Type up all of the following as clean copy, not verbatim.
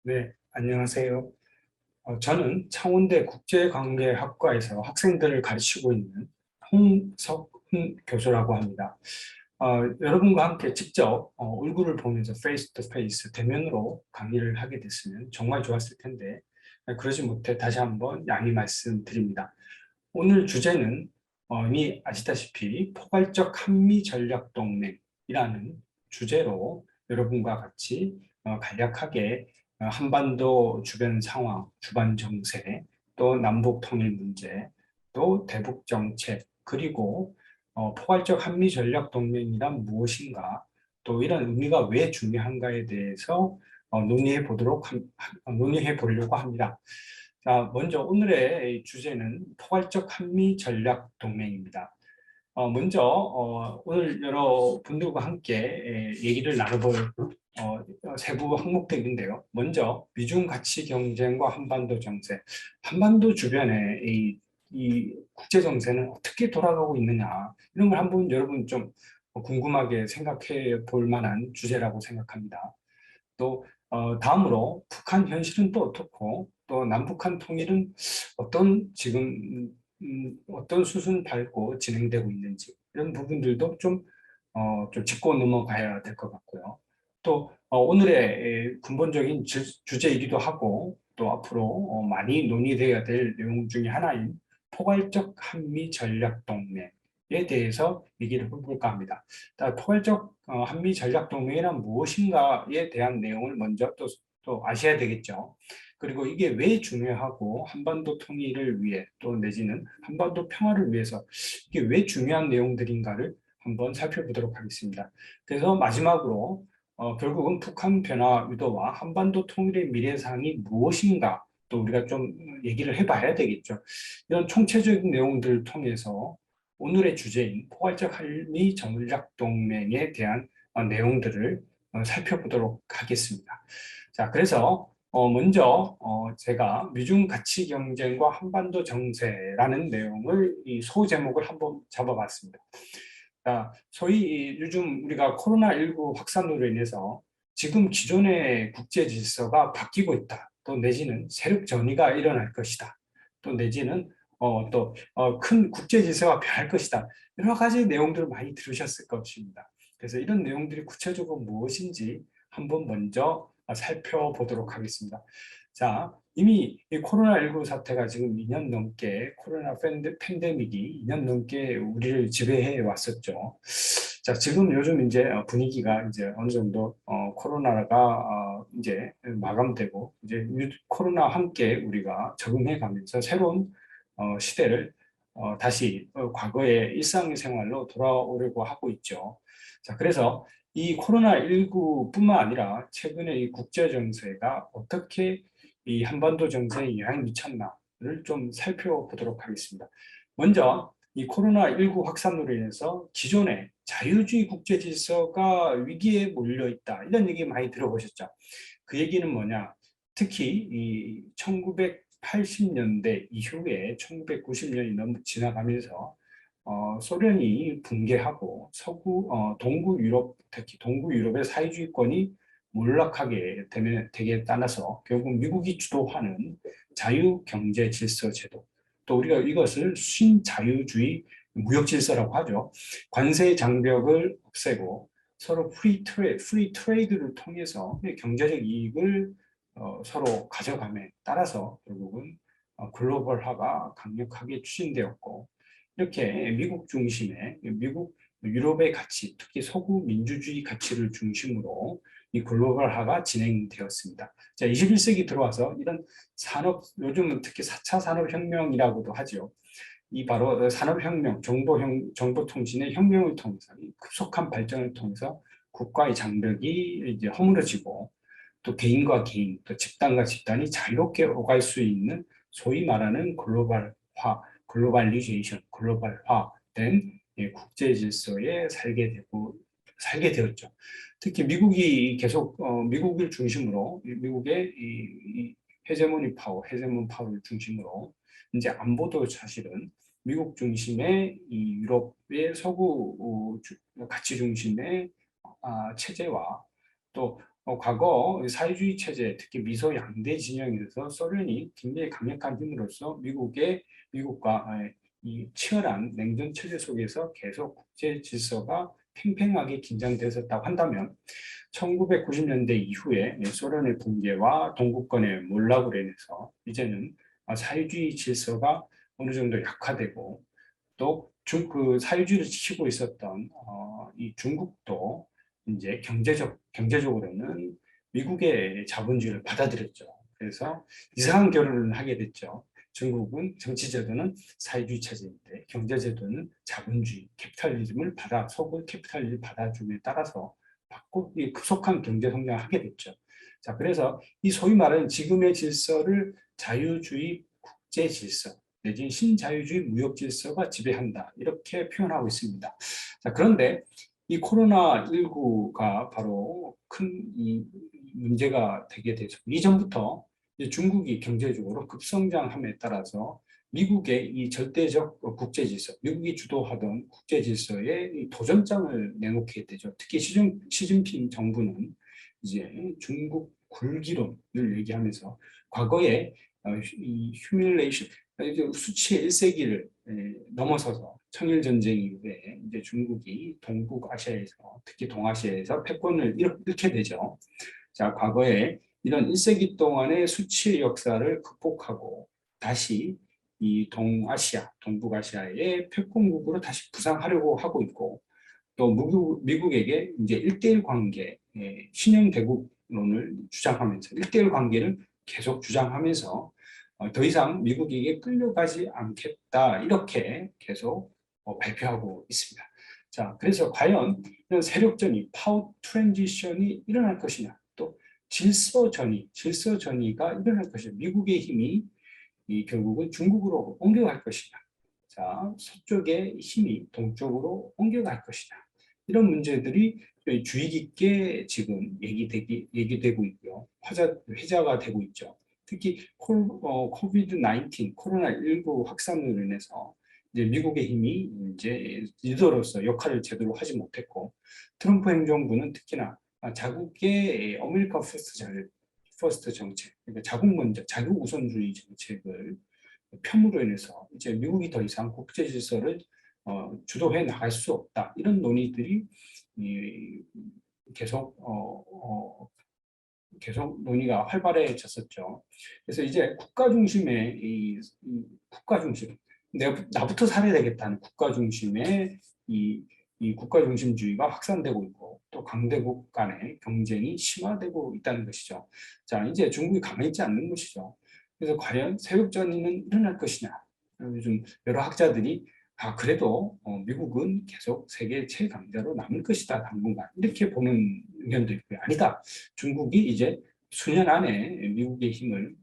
네, 안녕하세요. 저는 창원대 국제관계학과에서 학생들을 가르치고 있는 홍석훈 교수라고 합니다. 여러분과 함께 직접 얼굴을 보면서 페이스 투 페이스 대면으로 강의를 하게 됐으면 정말 좋았을 텐데 그러지 못해 다시 한번 양해 말씀드립니다. 오늘 주제는 이미 아시다시피 포괄적 한미 전략 동맹이라는 주제로 여러분과 같이 간략하게 한반도 주변 상황, 주반 정세, 또 남북 통일 문제, 또 대북 정책, 그리고 포괄적 한미 전략 동맹이란 무엇인가, 또 이런 의미가 왜 중요한가에 대해서 논의해 보려고 합니다. 자, 먼저 오늘의 주제는 포괄적 한미 전략 동맹입니다. 먼저 오늘 여러분들과 함께 얘기를 나눠볼 세부 항목들인데요. 먼저 미중 가치 경쟁과 한반도 정세, 한반도 주변에 이 국제 정세는 어떻게 돌아가고 있느냐, 이런 걸 한번 여러분 좀 궁금하게 생각해 볼 만한 주제라고 생각합니다. 또 다음으로 북한 현실은 또 어떻고, 또 남북한 통일은 어떤 수순 밟고 진행되고 있는지, 이런 부분들도 좀 짚고 넘어가야 될 것 같고요. 또 오늘의 근본적인 주제이기도 하고, 또 앞으로 많이 논의돼야 될 내용 중에 하나인 포괄적 한미 전략 동맹에 대해서 얘기를 해볼까 합니다. 포괄적 한미 전략 동맹이란 무엇인가에 대한 내용을 먼저 또 아셔야 되겠죠. 그리고 이게 왜 중요하고, 한반도 통일을 위해 또 내지는 한반도 평화를 위해서 이게 왜 중요한 내용들인가를 한번 살펴보도록 하겠습니다. 그래서 마지막으로 결국은 북한 변화 의도와 한반도 통일의 미래상이 무엇인가, 또 우리가 좀 얘기를 해봐야 되겠죠. 이런 총체적인 내용들을 통해서 오늘의 주제인 포괄적 한미 전략 동맹에 대한 내용들을 살펴보도록 하겠습니다. 자, 그래서 먼저 제가 미중 가치 경쟁과 한반도 정세라는 내용을 이 소제목을 한번 잡아봤습니다. 자, 소위 요즘 우리가 코로나19 확산으로 인해서 지금 기존의 국제 질서가 바뀌고 있다. 또 내지는 세력 전이가 일어날 것이다. 또 내지는 큰 국제 질서가 변할 것이다. 여러 가지 내용들을 많이 들으셨을 것입니다. 그래서 이런 내용들이 구체적으로 무엇인지 한번 먼저 살펴보도록 하겠습니다. 자, 이미 이 코로나19 사태가 지금 2년 넘게, 코로나 팬데믹이 2년 넘게 우리를 지배해 왔었죠. 자, 지금 요즘 이제 분위기가 이제 어느 정도 코로나가 이제 마감되고, 이제 코로나와 함께 우리가 적응해 가면서 새로운 시대를 다시 과거의 일상생활로 돌아오려고 하고 있죠. 자, 그래서 이 코로나19뿐만 아니라 최근에 이 국제 정세가 어떻게 이 한반도 정세에 영향을 미쳤나를 좀 살펴보도록 하겠습니다. 먼저 이 코로나19 확산으로 인해서 기존의 자유주의 국제 질서가 위기에 몰려 있다, 이런 얘기 많이 들어보셨죠? 그 얘기는 뭐냐? 특히 이 1980년대 이후에 1990년이 너무 지나가면서 소련이 붕괴하고 동구 유럽, 특히 동구 유럽의 사회주의권이 몰락하게 되게 따라서 결국 미국이 주도하는 자유경제 질서 제도, 또 우리가 이것을 신자유주의 무역 질서라고 하죠. 관세 장벽을 없애고 서로 프리 트레이드를 통해서 경제적 이익을 서로 가져감에 따라서 결국은 글로벌화가 강력하게 추진되었고, 이렇게 미국 유럽의 가치, 특히 서구 민주주의 가치를 중심으로 이 글로벌화가 진행되었습니다. 자, 21세기 들어와서 이런 요즘은 특히 4차 산업혁명이라고도 하죠. 이 바로 산업혁명, 정보통신의 혁명을 통해서, 이 급속한 발전을 통해서 국가의 장벽이 이제 허물어지고, 또 개인과 개인, 또 집단과 집단이 자유롭게 오갈 수 있는 소위 말하는 글로벌리제이션, 글로벌화된 국제 질서에 살게 되었죠. 특히 미국이 계속 미국을 중심으로 미국의 이 헤제몬 파워를 중심으로 이제 안보도 사실은 미국 중심의 이 유럽의 서구 가치 중심의 체제와 또 과거 사회주의 체제, 특히 미소 양대 진영에서 소련이 굉장히 강력한 힘으로서 미국과 이 치열한 냉전 체제 속에서 계속 국제 질서가 팽팽하게 긴장되었다고 한다면 1990년대 이후에 소련의 붕괴와 동구권의 몰락으로 인해서 이제는 사회주의 질서가 어느 정도 약화되고 또 그 사회주의를 지키고 있었던 이 중국도 이제 경제적으로는 미국의 자본주의를 받아들였죠. 그래서 이상한 결론을 하게 됐죠. 중국은 정치 제도는 사회주의 체제인데 경제 제도는 자본주의, 캐피탈리즘을 속을 캐피탈리즘을 받아줌에 따라서 받고 급속한 경제 성장을 하게 됐죠. 자, 그래서 이 소위 말하는 지금의 질서를 자유주의 국제 질서 내지는 신자유주의 무역 질서가 지배한다. 이렇게 표현하고 있습니다. 자, 그런데 이 코로나19가 바로 큰 이 문제가 되게 되죠. 이전부터 중국이 경제적으로 급성장함에 따라서 미국의 이 절대적 국제 질서, 미국이 주도하던 국제 질서에 도전장을 내놓게 되죠. 특히 시진핑 정부는 이제 중국 굴기론을 얘기하면서 과거에 이 휴밀레이션, 수치의 1세기를 넘어서서 청일 전쟁 이후에 이제 중국이 동북아시아에서 특히 동아시아에서 패권을 잃게 되죠. 자, 과거에 이런 1세기 동안의 수치의 역사를 극복하고 다시 이 동북아시아의 패권국으로 다시 부상하려고 하고 있고 또 미국에게 이제 1대1 관계, 신형 대국론을 주장하면서 1대1 관계를 계속 주장하면서 더 이상 미국에게 끌려가지 않겠다 이렇게 계속 발표하고 있습니다. 자, 그래서 과연 이런 세력전이, 파워 트랜지션이 일어날 것이냐, 또 질서 전이가 일어날 것이냐, 미국의 힘이 결국은 중국으로 옮겨갈 것이냐, 자, 서쪽의 힘이 동쪽으로 옮겨갈 것이냐, 이런 문제들이 주의 깊게 지금 얘기되고 있고요. 회자가 되고 있죠. 특히 코비드-19, 코로나19 확산으로 인해서 이제 미국의 힘이 이제 리더로서 역할을 제대로 하지 못했고 트럼프 행정부는 특히나 자국의 아메리카 퍼스트 정책, 그러니까 자국 먼저, 자국 우선주의 정책을 폄으로 인해서 이제 미국이 더 이상 국제 질서를 주도해 나갈 수 없다. 이런 논의들이 계속 계속 논의가 활발해졌었죠. 그래서 이제 국가 중심의 국가 중심, 나부터 살아야 되겠다는 국가 중심의 이 국가 중심주의가 확산되고 있고 또 강대국 간의 경쟁이 심화되고 있다는 것이죠. 자, 이제 중국이 가만히 있지 않는 것이죠. 그래서 과연 세력전이는 일어날 것이냐? 요즘 여러 학자들이 그래도 미국은 계속 세계 최강자로 남을 것이다, 당분간. 이렇게 보는 의견도 있고요. 아니다. 중국이 이제 수년 안에 미국의 힘을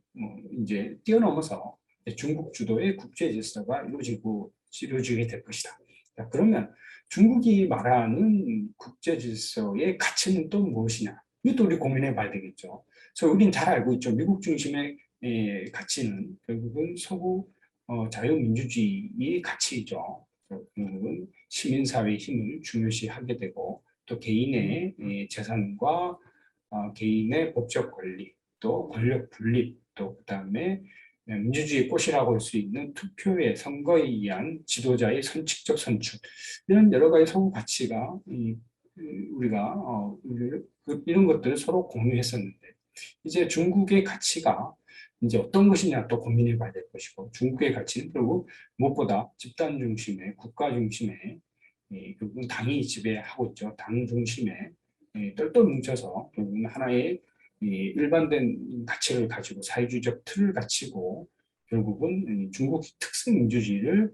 이제 뛰어넘어서 중국 주도의 국제 질서가 이루어지게 될 것이다. 자, 그러면 중국이 말하는 국제 질서의 가치는 또 무엇이냐? 이것도 우리 고민해 봐야 되겠죠. 그래서 우리는 잘 알고 있죠. 미국 중심의 가치는 결국은 서구 자유민주주의의 가치이죠. 결국은 시민사회의 힘을 중요시하게 되고 또 개인의 재산과 개인의 법적 권리, 또 권력 분립, 또 그다음에 민주주의의 꽃이라고 할 수 있는 투표의 선거에 의한 지도자의 선칙적 선출 이런 여러 가지 서구 가치가 우리가 이런 것들을 서로 공유했었는데 이제 중국의 가치가 이제 어떤 것이냐 또 고민해 봐야 될 것이고 중국의 가치는 결국 무엇보다 집단 중심의 국가 중심의 결국은 당이 지배하고 있죠. 당 중심의 똘똘 뭉쳐서 결국은 하나의 일반된 가치를 가지고 사회주의적 틀을 갖추고 결국은 중국 특색 민주주의를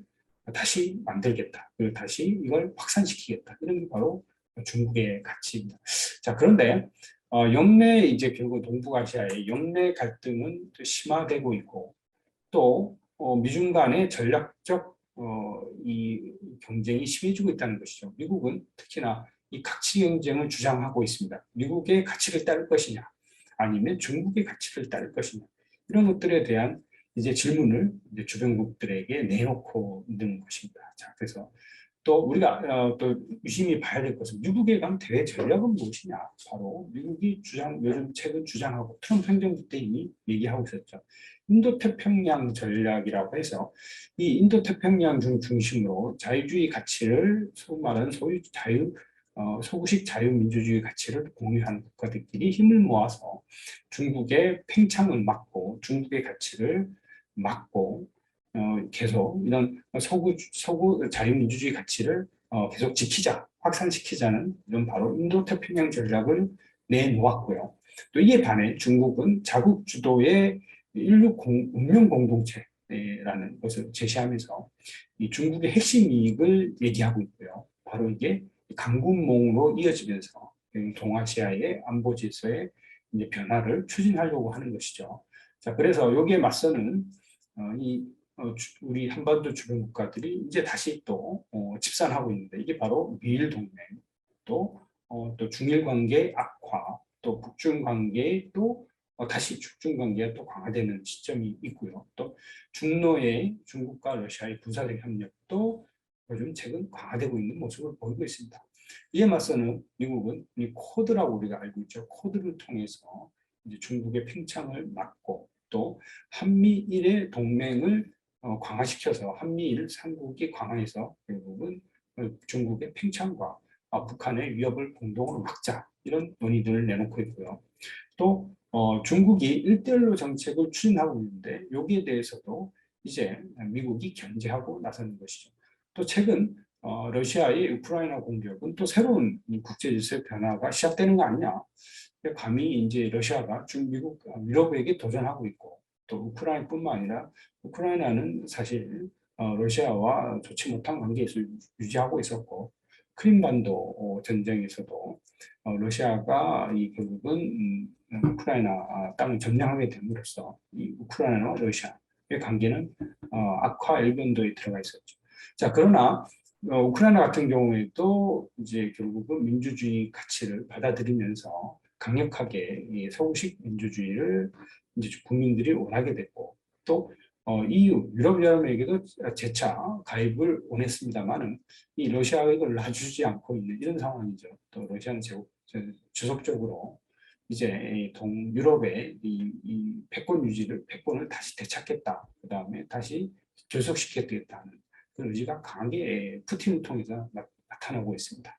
다시 만들겠다. 그리고 다시 이걸 확산시키겠다. 이런 게 바로 중국의 가치입니다. 자, 그런데 영내 이제 결국 동북아시아의 영내 갈등은 심화되고 있고 또 미중 간의 전략적 이 경쟁이 심해지고 있다는 것이죠. 미국은 특히나 이 가치 경쟁을 주장하고 있습니다. 미국의 가치를 따를 것이냐, 아니면 중국의 가치를 따를 것이냐 이런 것들에 대한 이제 질문을 이제 주변국들에게 내놓고 있는 것입니다. 자, 그래서 또 우리가 또 유심히 봐야 될 것은 미국에 관한 대외 전략은 무엇이냐. 바로 미국이 요즘 최근 주장하고 트럼프 행정부 때 이미 얘기하고 있었죠. 인도태평양 전략이라고 해서 이 인도태평양 중심으로 자유주의 가치를 소위 말하는 소구식 자유민주주의 가치를 공유하는 국가들끼리 힘을 모아서 중국의 팽창을 막고 중국의 가치를 막고 계속 이런 서구 자유민주주의 가치를 계속 지키자, 확산시키자는 이런 바로 인도태평양 전략을 내놓았고요. 또 이에 반해 중국은 자국 주도의 운명 공동체라는 것을 제시하면서 이 중국의 핵심 이익을 얘기하고 있고요. 바로 이게 강군몽으로 이어지면서 동아시아의 안보 질서의 이제 변화를 추진하려고 하는 것이죠. 자, 그래서 여기에 맞서는 이 우리 한반도 주변 국가들이 이제 다시 또 집산하고 있는데 이게 바로 미일 동맹, 또 중일 관계 악화, 또 북중 관계 또 다시 북중 관계가 또 강화되는 시점이 있고요. 또 중로의 중국과 러시아의 군사적 협력도 요즘 최근 강화되고 있는 모습을 보이고 있습니다. 이에 맞서는 미국은 이 코드라고 우리가 알고 있죠. 코드를 통해서 이제 중국의 팽창을 막고 또 한미일의 동맹을 강화시켜서 한미일 삼국이 강화해서 결국은 중국의 팽창과 북한의 위협을 공동으로 막자 이런 논의들을 내놓고 있고요. 또 중국이 일대일로 정책을 추진하고 있는데 여기에 대해서도 이제 미국이 견제하고 나서는 것이죠. 또 최근 러시아의 우크라이나 공격은 또 새로운 국제 질서의 변화가 시작되는 거 아니냐. 감히 이제 러시아가 미국, 유럽에게 도전하고 있고 또 우크라이나뿐만 아니라 우크라이나는 사실 러시아와 좋지 못한 관계에서 유지하고 있었고 크림반도 전쟁에서도 러시아가 결국은 우크라이나 땅을 점령하게 됨으로써 이 우크라이나와 러시아의 관계는 악화 일변도에 들어가 있었죠. 자, 그러나 우크라이나 같은 경우에도 이제 결국은 민주주의 가치를 받아들이면서 강력하게 이 서구식 민주주의를 이제 국민들이 원하게 됐고 또 EU 유럽연합에게도 재차 가입을 원했습니다만은 이 러시아가 이걸 놔주지 않고 있는 이런 상황이죠. 또 러시아는 지속적으로 이제 유럽의 이 패권을 다시 되찾겠다. 그 다음에 다시 결속시키겠다는 그런 의지가 강하게 푸틴을 통해서 나타나고 있습니다.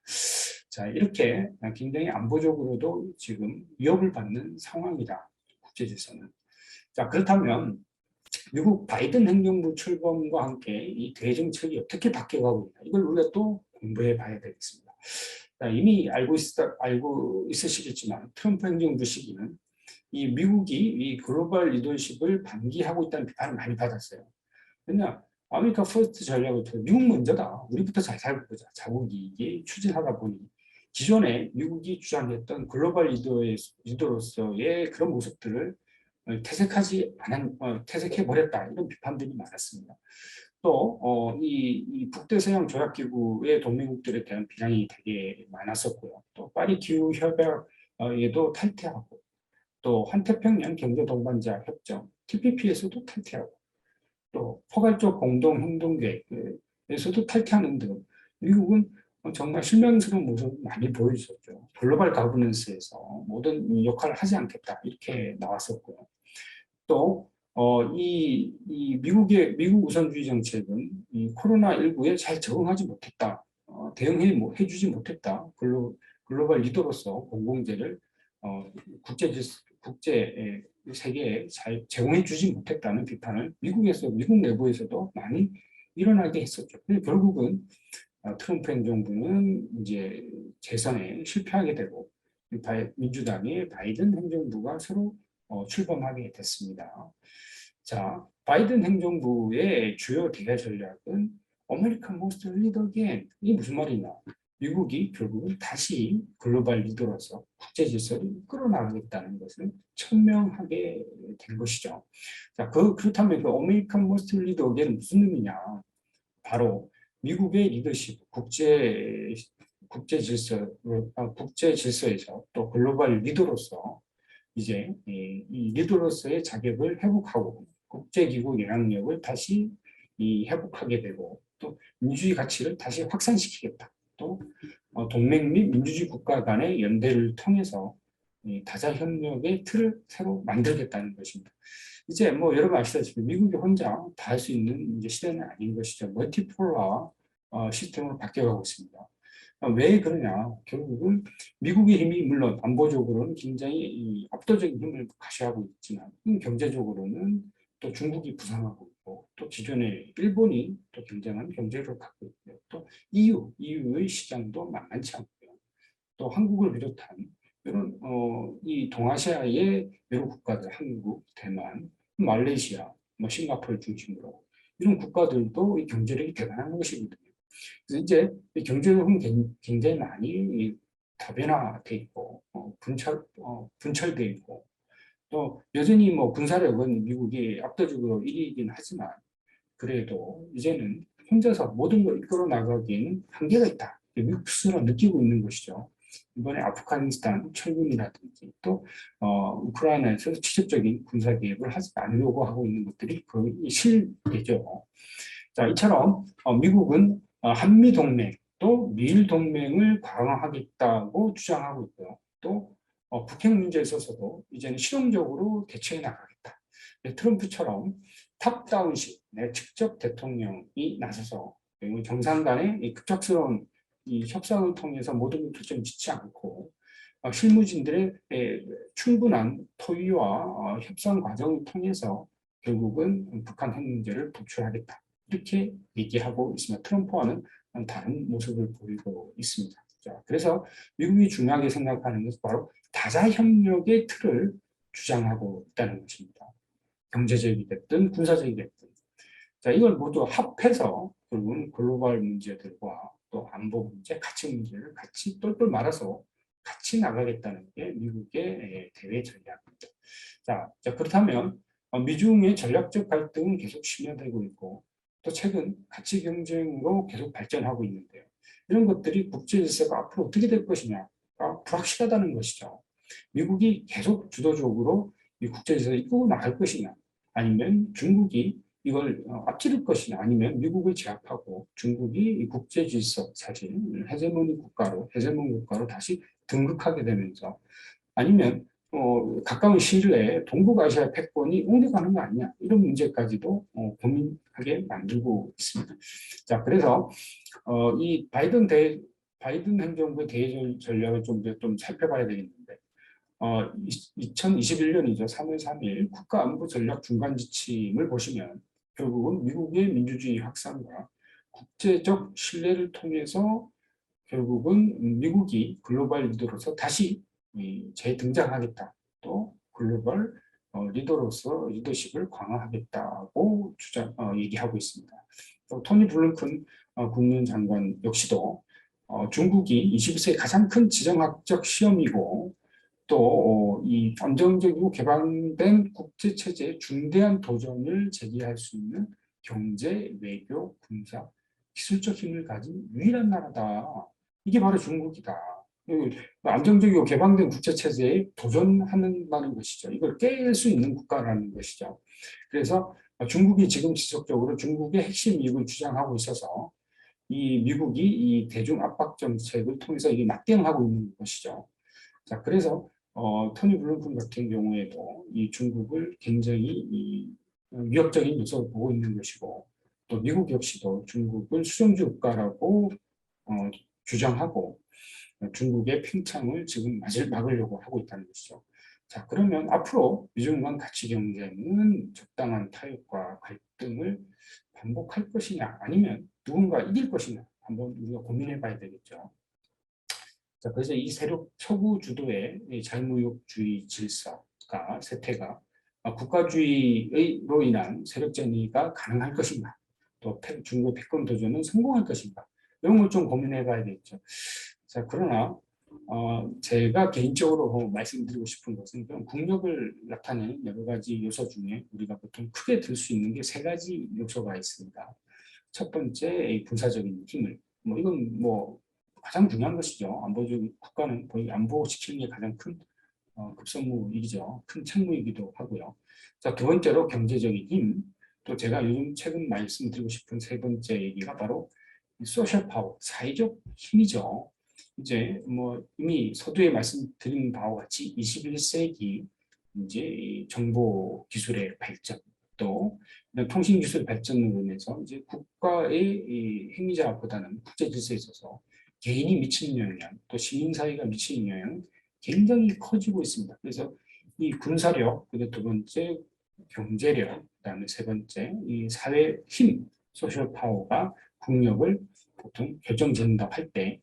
자, 이렇게 굉장히 안보적으로도 지금 위협을 받는 상황이다. 국제 질서는. 자, 그렇다면 미국 바이든 행정부 출범과 함께 이 대정책이 어떻게 바뀌어가고 있나 이걸 우리가 또 공부해 봐야 되겠습니다. 자, 이미 알고 있으시겠지만 트럼프 행정부 시기는 이 미국이 이 글로벌 리더십을 반기하고 있다는 비판을 많이 받았어요. 왜냐 아메리카 퍼스트 전략을 통해 미국 먼저다. 우리부터 잘 살고 보자. 자국이 이게 추진하다 보니 기존에 미국이 주장했던 글로벌 리더로서의 그런 모습들을 퇴색해버렸다. 이런 비판들이 많았습니다. 또, 이 북대서양 조약기구의 동맹국들에 대한 비난이 되게 많았었고요. 또, 파리 기후협약에도 탈퇴하고, 또, 환태평양 경제동반자 협정, TPP에서도 탈퇴하고, 또, 포괄적 공동행동계획에서도 탈퇴하는 등, 미국은 정말 실망스러운 모습을 많이 보여줬죠. 글로벌 가버넌스에서 모든 역할을 하지 않겠다. 이렇게 나왔었고요. 또, 미국 우선주의 정책은 이 코로나19에 잘 적응하지 못했다. 해주지 못했다. 글로벌 리더로서 공공재를 국제 세계에 잘 제공해주지 못했다는 비판을 미국 내부에서도 많이 일어나게 했었죠. 결국은 트럼프 행정부는 이제 재선에 실패하게 되고 민주당의 바이든 행정부가 새로 출범하게 됐습니다. 자, 바이든 행정부의 주요 대외 전략은 American Most Leader Again. 이게 무슨 말이냐? 미국이 결국은 다시 글로벌 리더로서 국제 질서를 끌어나가겠다는 것을 천명하게 된 것이죠. 자, 그렇다면 그 American Most Leader Again 무슨 의미냐? 바로 미국의 리더십, 국제 질서에서 또 글로벌 리더로서 이제 이 리더로서의 자격을 회복하고 국제기구 영향력을 다시 회복하게 되고 또 민주주의 가치를 다시 확산시키겠다. 또 동맹 및 민주주의 국가 간의 연대를 통해서 이 다자 협력의 틀을 새로 만들겠다는 것입니다. 이제 뭐 여러분 아시다시피 미국이 혼자 다 할 수 있는 이제 시대는 아닌 것이죠. 멀티폴러 시스템으로 바뀌어가고 있습니다. 왜 그러냐? 결국은 미국의 힘이 물론 안보적으로는 굉장히 압도적인 힘을 가시하고 있지만 경제적으로는 또 중국이 부상하고 있고 또 기존에 일본이 또 굉장한 경제를 갖고 있고요. 또 EU의 시장도 만만치 않고요. 또 한국을 비롯한 이런 이 동아시아의 여러 국가들, 한국, 대만, 말레이시아, 뭐 싱가포르 중심으로 이런 국가들도 이 경제력이 대단한 것이거든요. 그래서 이제 이 경제력은 굉장히 많이 다변화돼 있고 분철돼 있고 또 여전히 뭐 군사력은 미국이 압도적으로 1위이긴 하지만 그래도 이제는 혼자서 모든 걸 이끌어 나가기에는 한계가 있다. 미국 스스로 느끼고 있는 것이죠. 이번에 아프가니스탄 철군이라든지 또 우크라이나에서 직접적인 군사 개입을 하지 않으려고 하고 있는 것들이 그 실례죠. 자, 이처럼 미국은 한미 동맹 또 미일 동맹을 강화하겠다고 주장하고 있고요. 또 북핵 문제에 있어서도 이제는 실용적으로 대처해 나가겠다. 네, 트럼프처럼 탑다운식 직접 대통령이 나서서 정상 간의 급작스러운 이 협상을 통해서 모든 걸 결정 짓지 않고 실무진들의 충분한 토의와 협상 과정을 통해서 결국은 북한 핵 문제를 도출하겠다. 이렇게 얘기하고 있습니다. 트럼프와는 다른 모습을 보이고 있습니다. 자, 그래서 미국이 중요하게 생각하는 것은 바로 다자협력의 틀을 주장하고 있다는 것입니다. 경제적이 됐든 군사적이 됐든. 자, 이걸 모두 합해서 결국은 글로벌 문제들과 또 안보 문제, 가치 문제를 같이 똘똘 말아서 같이 나가겠다는 게 미국의 대외 전략입니다. 자, 그렇다면 미중의 전략적 갈등은 계속 심화되고 있고 또 최근 가치 경쟁으로 계속 발전하고 있는데요. 이런 것들이 국제 질서가 앞으로 어떻게 될 것이냐가 불확실하다는 것이죠. 미국이 계속 주도적으로 이 국제 질서를 이끌고 나갈 것이냐 아니면 중국이 이걸 앞지를 것이냐 아니면 미국을 제압하고 중국이 국제 질서 사실 헤제몬 국가로 다시 등극하게 되면서 아니면 가까운 시일 내에 동북아시아 패권이 옮겨가는 거 아니냐 이런 문제까지도 고민하게 만들고 있습니다. 자, 그래서 이 바이든 행정부의 대외 전략을 좀 살펴봐야 되겠는데 2021년이죠. 3월 3일 국가안보 전략 중간 지침을 보시면 결국은 미국의 민주주의 확산과 국제적 신뢰를 통해서 결국은 미국이 글로벌 리더로서 다시 재등장하겠다. 또 글로벌 리더로서 리더십을 강화하겠다고 얘기하고 있습니다. 또 토니 블링컨 국무원 장관 역시도 중국이 21세기 가장 큰 지정학적 시험이고 또 이 안정적이고 개방된 국제 체제에 중대한 도전을 제기할 수 있는 경제, 외교, 군사, 기술적 힘을 가진 유일한 나라다. 이게 바로 중국이다. 안정적이고 개방된 국제 체제에 도전한다는 것이죠. 이걸 깰 수 있는 국가라는 것이죠. 그래서 중국이 지금 지속적으로 중국의 핵심 이익을 주장하고 있어서 이 미국이 이 대중 압박 정책을 통해서 이게 낙대응하고 있는 것이죠. 자, 그래서 토니 블링컨 같은 경우에도 이 중국을 굉장히 위협적인 요소로 보고 있는 것이고 또 미국 역시도 중국을 수정주 국가라고 주장하고 중국의 팽창을 지금 막으려고 하고 있다는 것이죠. 자, 그러면 앞으로 미중 간 가치 경쟁은 적당한 타협과 갈등을 반복할 것이냐 아니면 누군가 이길 것이냐 한번 우리가 고민해 봐야 되겠죠. 자, 그래서 이 세력 서구 주도의 이 자유무역주의 질서가 세태가 국가주의로 인한 세력 전이가 가능할 것인가, 또 중국 패권 도전은 성공할 것인가 이런 걸 좀 고민해 봐야겠죠. 자, 그러나 제가 개인적으로 말씀드리고 싶은 것은 그런 국력을 나타내는 여러 가지 요소 중에 우리가 보통 크게 들 수 있는 게 세 가지 요소가 있습니다. 첫 번째, 군사적인 힘을 이건 가장 중요한 것이죠. 안보적 국가는 거의 안보시키는 게 가장 큰 급선무이죠. 큰 책무이기도 하고요. 자, 두 번째로 경제적인 힘. 또 제가 요즘 최근 말씀드리고 싶은 세 번째 얘기가 바로 소셜 파워, 사회적 힘이죠. 이제 뭐 이미 서두에 말씀드린 바와 같이 21세기 이제 이 정보 기술의 발전 또 이런 통신 기술 발전으로 인해서 이제 국가의 이 행위자보다는 국제 질서에 있어서 개인이 미치는 영향 또 시민 사회가 미치는 영향 굉장히 커지고 있습니다. 그래서 이 군사력 그리고 두 번째 경제력 그다음에 세 번째 이 사회 힘 소셜 파워가 국력을 보통 결정짓는다 할 때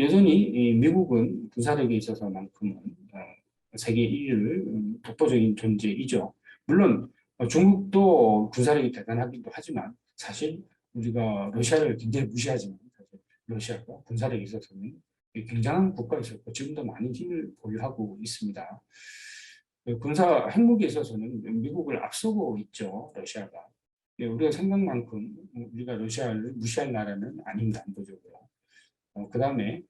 여전히 미국은 군사력에 있어서만큼은 세계 1위를 독보적인 존재이죠. 물론 중국도 군사력이 대단하기도 하지만 사실 우리가 러시아를 굉장히 무시하지만 사실 러시아가 군사력에 있어서는 굉장한 국가였었고 지금도 많은 힘을 보유하고 있습니다. 군사 핵무기에 있어서는 미국을 앞서고 있죠, 러시아가. 우리가 생각만큼 우리가 러시아를 무시할 나라는 아닙니다, 안보적으로. 그 다음에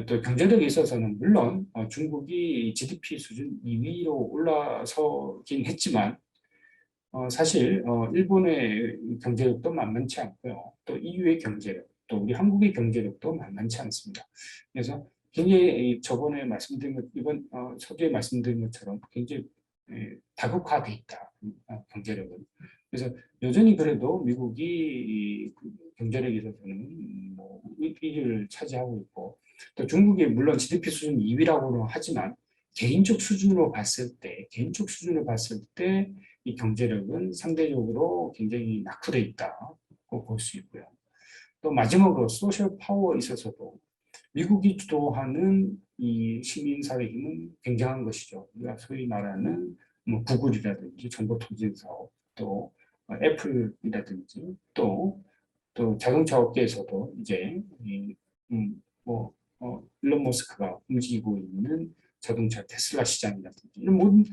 또 경제력에 있어서는 물론 중국이 GDP 수준 2위로 올라서긴 했지만 사실 일본의 경제력도 만만치 않고요. 또 EU의 경제력, 또 우리 한국의 경제력도 만만치 않습니다. 그래서 굉장히 저번에 말씀드린 것, 이번 서두에 말씀드린 것처럼 굉장히 다국화돼 있다. 경제력은. 그래서 여전히 그래도 미국이 그 경제력에 있어서는 뭐 1위를 차지하고 있고 또 중국이 물론 GDP 수준 2위라고는 하지만 개인적 수준으로 봤을 때 이 경제력은 상대적으로 굉장히 낙후돼 있다고 볼 수 있고요. 또 마지막으로 소셜 파워에 있어서도 미국이 주도하는 이 시민사회 힘은 굉장한 것이죠. 우리가 소위 말하는 뭐 구글이라든지 정보통신사업, 또 애플이라든지 또 자동차 업계에서도 이제 뭐 일론 머스크가 움직이고 있는 자동차 테슬라 시장이라든지 이런 모든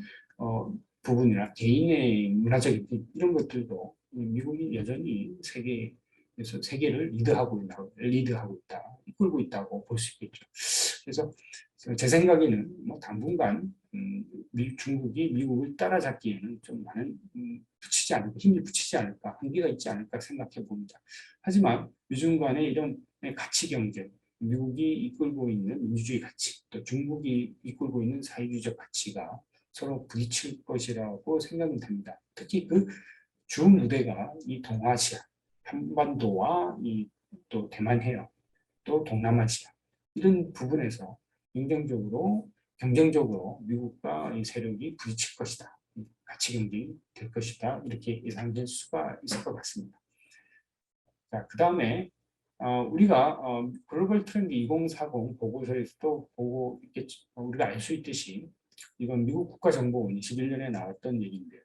부분이나 개인의 문화적인 이런 것들도 미국이 여전히 세계에서 세계를 리드하고 있다, 이끌고 있다고 볼 수 있겠죠. 그래서 제 생각에는 뭐 당분간 중국이 미국을 따라잡기에는 좀 많은 힘이 붙이지 않을까, 한계가 있지 않을까 생각해 봅니다. 하지만 미중 간의 이런 가치 경쟁, 미국이 이끌고 있는 민주주의 가치, 또 중국이 이끌고 있는 사회주의적 가치가 서로 부딪힐 것이라고 생각이 듭니다. 특히 그 주 무대가 이 동아시아, 한반도와 이 또 대만 해역, 또 동남아시아 이런 부분에서 경쟁적으로 미국과 이 세력이 부딪힐 것이다. 가치 경쟁이 될 것이다. 이렇게 예상될 수가 있을 것 같습니다. 자, 그 다음에 우리가 글로벌 트렌드 2040 보고서에서도 보고 있겠죠. 우리가 알 수 있듯이 이건 미국 국가정보원 21년에 나왔던 얘기인데요.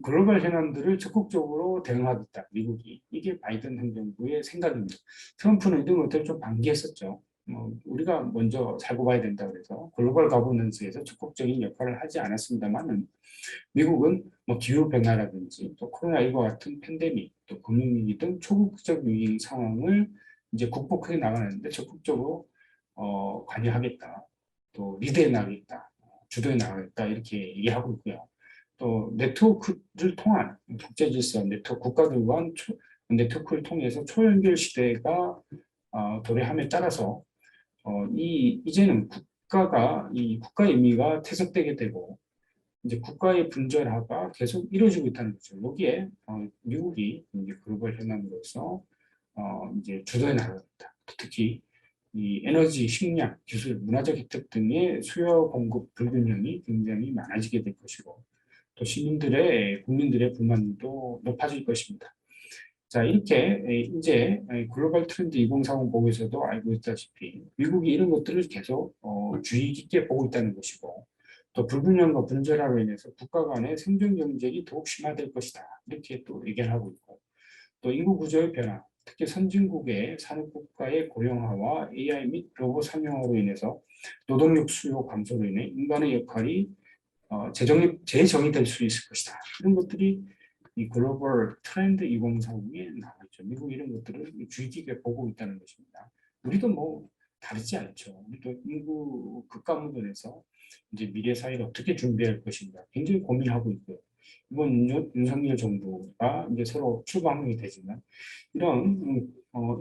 글로벌 현안들을 적극적으로 대응하겠다, 미국이. 이게 바이든 행정부의 생각입니다. 트럼프는 이런 것들을 좀 방기했었죠. 우리가 먼저 살고 봐야 된다 그래서 글로벌 가버넌스에서 적극적인 역할을 하지 않았습니다만은 미국은 뭐 기후변화라든지 또 코로나19 같은 팬데믹, 또 금융위기 등 초국적 위기 상황을 이제 극복해 나가는데 적극적으로 관여하겠다, 또 리드해 나가겠다, 주도해 나가겠다 이렇게 얘기하고 있고요. 또 네트워크를 통한 국제질서 네트워크 국가들 간 네트워크를 통해서 초연결 시대가 도래함에 따라서 이제는 이 국가의 의미가 퇴색되게 되고 이제 국가의 분절화가 계속 이루어지고 있다는 거죠. 여기에 미국이 이제 글로벌 현안으로서 이제 주도해 나가겠다. 특히 이 에너지, 식량, 기술, 문화적 혜택 등의 수요 공급 불균형이 굉장히 많아지게 될 것이고 또 국민들의 불만도 높아질 것입니다. 자, 이렇게 이제 글로벌 트렌드 2040 보고에서도 알고 있다시피 미국이 이런 것들을 계속 주의 깊게 보고 있다는 것이고 또 불균형과 분절화로 인해서 국가 간의 생존 경쟁이 더욱 심화될 것이다. 이렇게 또 의견하고 있고 또 인구 구조의 변화, 특히 선진국의 산업국가의 고령화와 AI 및 로봇 상용화로 인해서 노동력 수요 감소로 인해 인간의 역할이 재정의될 수 있을 것이다. 이런 것들이 이 글로벌 트렌드 2040에 나와 있죠. 미국 이런 것들을 주의 깊게 보고 있다는 것입니다. 우리도 뭐 다르지 않죠. 우리도 인구 급감으로 이제 미래 사회를 어떻게 준비할 것인가 굉장히 고민하고 있고요. 이번 윤석열 정부가 이제 새로 출범이 되지만 이런